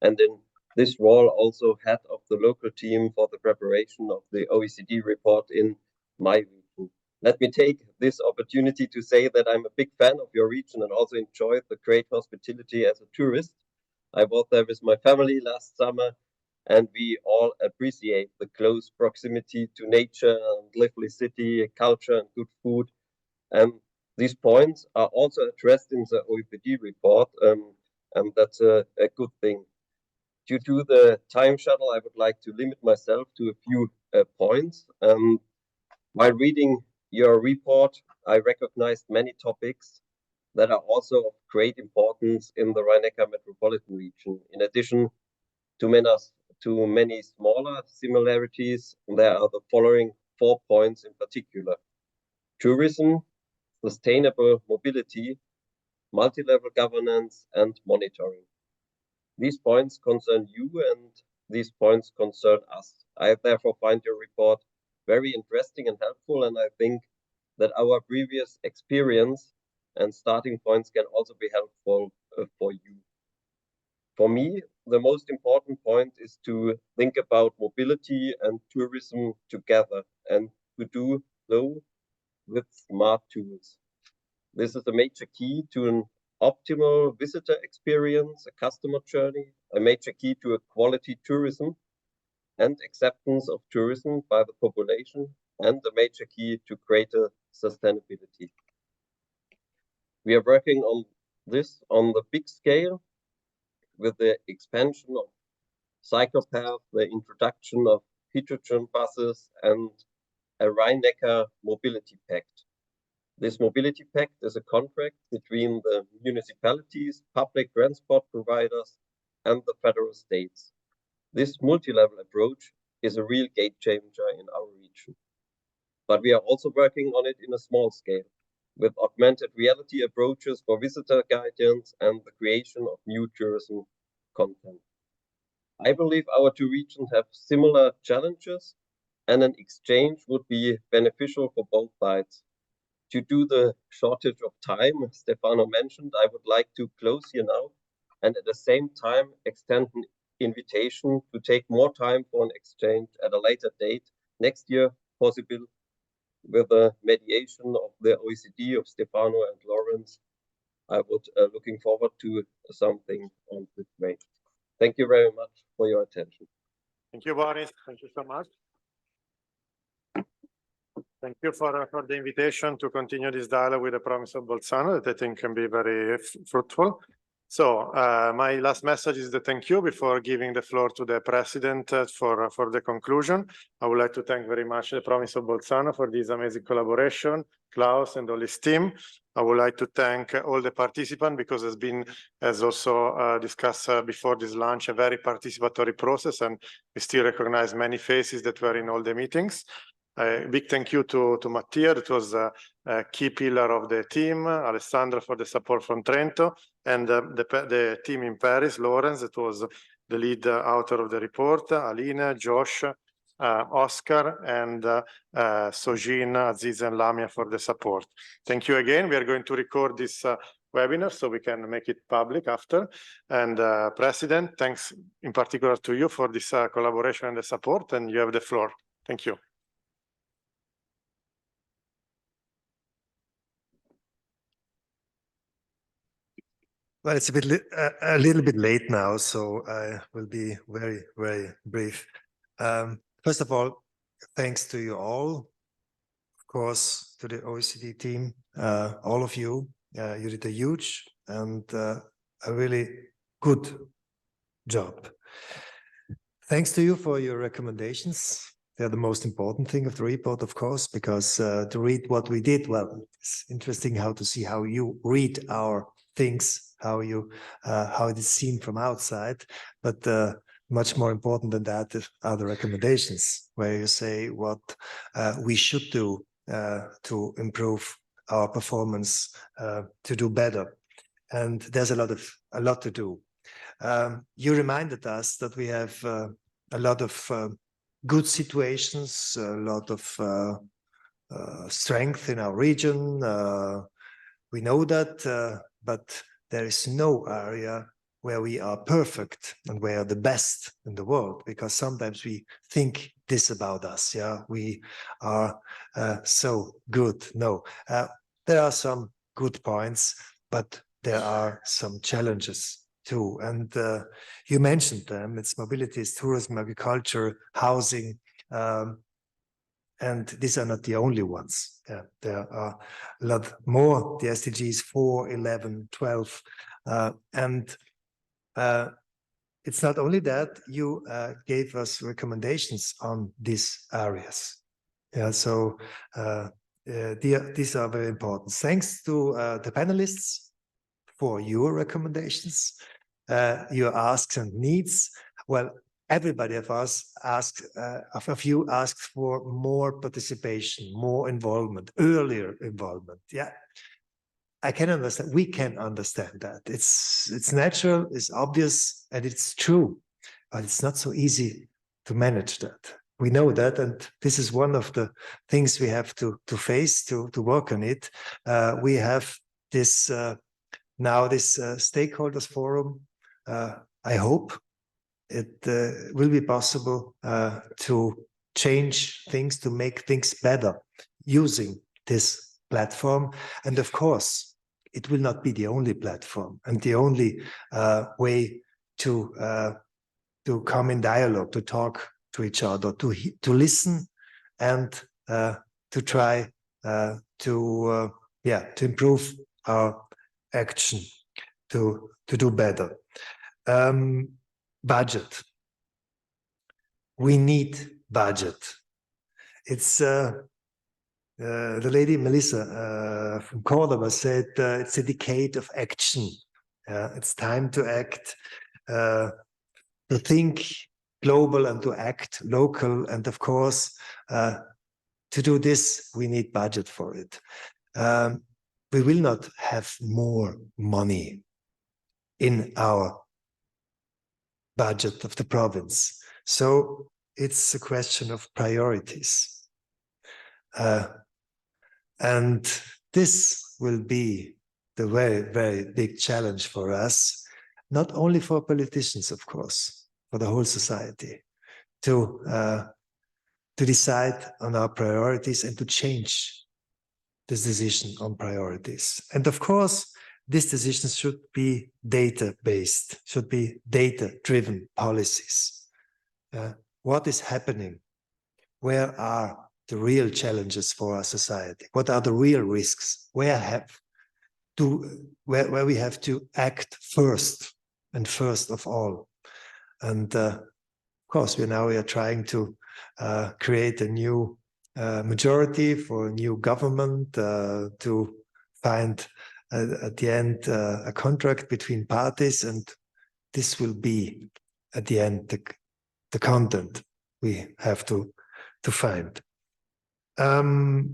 and in this role also head of the local team for the preparation of the OECD report in my region. Let me take this opportunity to say that I'm a big fan of your region and also enjoyed the great hospitality as a tourist. I was there with my family last summer, and we all appreciate the close proximity to nature and lively city, culture and good food. These points are also addressed in the OECD report, and that's a good thing. Due to the time shuttle, I would like to limit myself to a few points. While reading your report, I recognized many topics that are also of great importance in the Rhine-Neckar Metropolitan Region. In addition to many smaller similarities, there are the following 4 points in particular: tourism, sustainable mobility, multi-level governance, and monitoring. These points concern you, and these points concern us. I therefore find your report very interesting and helpful, and I think that our previous experience and starting points can also be helpful for you. For me, the most important point is to think about mobility and tourism together, and to do so with smart tools. This is a major key to an optimal visitor experience, a customer journey, a major key to a quality tourism and acceptance of tourism by the population, and a major key to greater sustainability. We are working on this on the big scale with the expansion of cycle paths, the introduction of hydrogen buses, and a Rhine-Neckar mobility pact. This mobility pact is a contract between the municipalities, public transport providers, and the federal states. This multi-level approach is a real game changer in our region. But we are also working on it in a small scale, with augmented reality approaches for visitor guidance and the creation of new tourism content. I believe our two regions have similar challenges, and an exchange would be beneficial for both sides. Due to the shortage of time Stefano mentioned, I would like to close here now, and at the same time extend an invitation to take more time for an exchange at a later date next year, possible with the mediation of the OECD of Stefano and Lawrence. I would looking forward to something on this way. Thank you very much for your attention.
Thank you, Boris. Thank you so much. Thank you for the invitation to continue this dialogue with the province of Bolzano that I think can be very fruitful. So my last message is the thank you before giving the floor to the president for the conclusion. I would like to thank very much the province of Bolzano for this amazing collaboration, Klaus and all his team. I would like to thank all the participants because it's been, as also discussed before this launch, a very participatory process, and we still recognize many faces that were in all the meetings. A big thank you to Mattia, that was a key pillar of the team, Alessandra for the support from Trento, and the team in Paris, Lawrence, that was the lead author of the report, Alina, Josh, Oscar, and Sojin, Aziz, and Lamia for the support. Thank you again. We are going to record this webinar so we can make it public after. And President, thanks in particular to you for this collaboration and the support, and you have the floor. Thank you.
Well, it's a little bit late now, so I will be very, very brief. First of all, thanks to you all, of course, to the OECD team, all of you. You did a huge and a really good job. Thanks to you for your recommendations. They're the most important thing of the report, of course, because to read what we did, well, it's interesting how to see how you read our things, how it is seen from outside, but much more important than that are the recommendations, where you say what we should do to improve our performance, to do better. And there's a lot to do. You reminded us that we have a lot of good situations, a lot of strength in our region. We know that, but there is no area where we are perfect and we are the best in the world, because sometimes we think this about us. Yeah, we are so good. No, there are some good points, but there are some challenges too. And you mentioned them. It's mobility, it's tourism, agriculture, housing. And these are not the only ones. Yeah, there are a lot more, the SDGs 4, 11, 12. And it's not only that, you gave us recommendations on these areas. Yeah, so these are very important. Thanks to the panelists for your recommendations, your asks and needs. Well, everybody of us asked for more participation, more involvement, earlier involvement. Yeah, I can understand. We can understand that. It's natural, it's obvious, and it's true. But it's not so easy to manage that. We know that, and this is one of the things we have to face, to work on it. We have this now this stakeholders forum. I hope it will be possible to change things, to make things better using this platform. And of course, it will not be the only platform and the only way to come in dialogue, to talk to each other, to listen, and to try to improve our action, to do better. Budget. We need budget. It's the lady Melissa from Cordoba said it's a decade of action. It's time to act, to think global and to act local. And of course, to do this, we need budget for it. We will not have more money in our budget of the province. So it's a question of priorities. And this will be the very, very big challenge for us, not only for politicians, of course, for the whole society to decide on our priorities and to change this decision on priorities. And of course, these decisions should be data-based, should be data-driven policies. What is happening? Where are the real challenges for our society? What are the real risks? Where we have to act first and first of all? And of course, we are trying to create a new majority for a new government to find at the end a contract between parties, and this will be at the end the content we have to find. The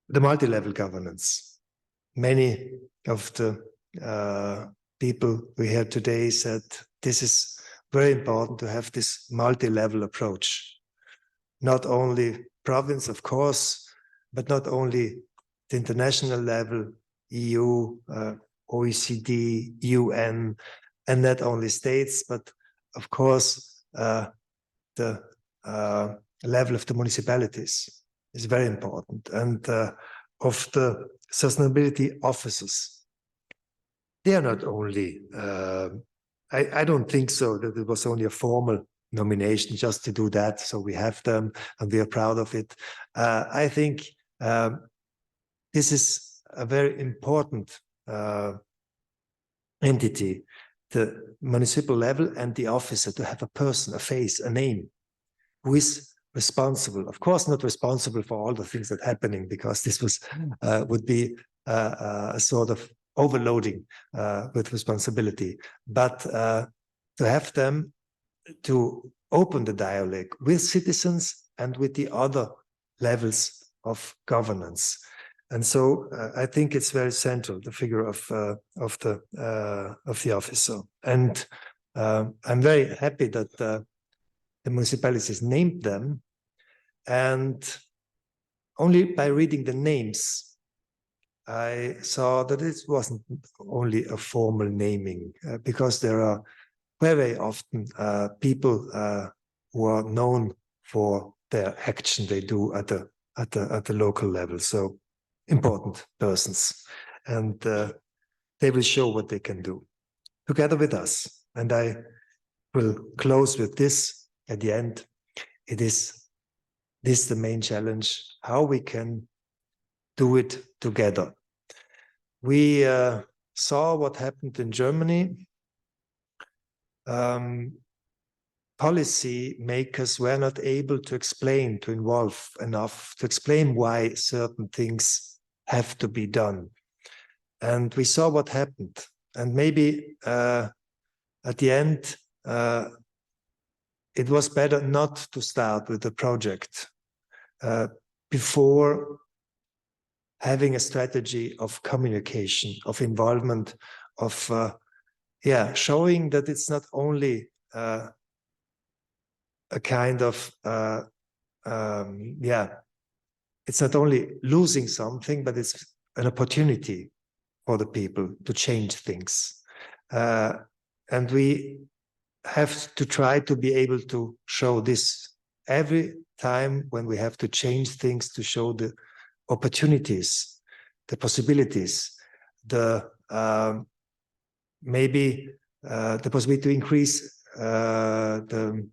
multi-level governance. Many of the people we had today said this is very important to have this multi-level approach. Not only province, of course, but not only the international level, EU, OECD, UN, and not only states, but of course, the level of the municipalities is very important, and of the sustainability officers. They are not only, I don't think so that it was only a formal nomination just to do that. So we have them and we are proud of it. I think this is a very important entity, the municipal level and the officer, to have a person, a face, a name, who is responsible. Of course, not responsible for all the things that are happening, because this was would be a sort of overloading with responsibility. But to have them to open the dialogue with citizens and with the other levels of governance. And so I think it's very central, the figure of the officer. And I'm very happy that the municipalities named them, and only by reading the names, I saw that it wasn't only a formal naming, because there are very often people who are known for their action they do at the local level. So important persons, and they will show what they can do together with us. And I will close with this at the end. It is this the main challenge, how we can do it together. We saw what happened in Germany. Policy makers were not able to explain, to involve enough, to explain why certain things have to be done. And we saw what happened. And maybe at the end, it was better not to start with the project before having a strategy of communication, of involvement, of showing that it's not only a kind of it's not only losing something, but it's an opportunity for the people to change things. And we have to try to be able to show this every time when we have to change things, to show the opportunities, the possibilities, the maybe the possibility to increase the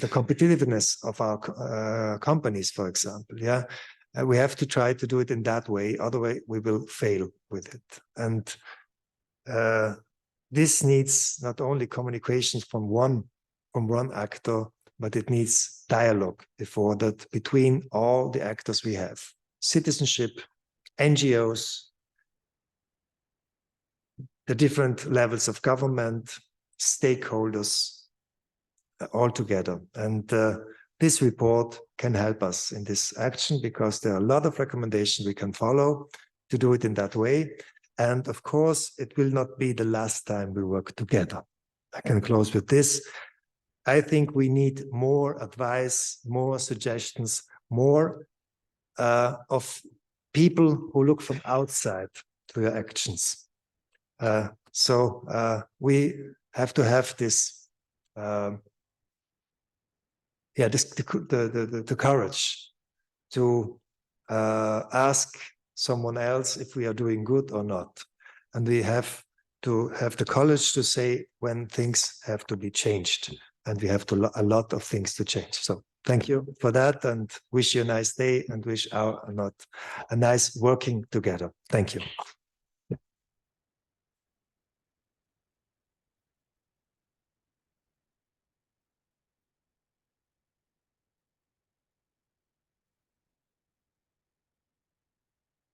competitiveness of our companies, for example. We have to try to do it in that way, otherwise we will fail with it. And this needs not only communications from one actor, but it needs dialogue before that between all the actors we have: citizenship, NGOs, the different levels of government, stakeholders, all together. And this report can help us in this action, because there are a lot of recommendations we can follow to do it in that way. And of course, it will not be the last time we work together. I can close with this. I think we need more advice, more suggestions, more of people who look from outside to your actions. We have to have this, the courage to ask someone else if we are doing good or not. And we have to have the courage to say when things have to be changed, and we have a lot of things to change. So thank you for that, and wish you a nice day, and wish a nice working together. Thank you.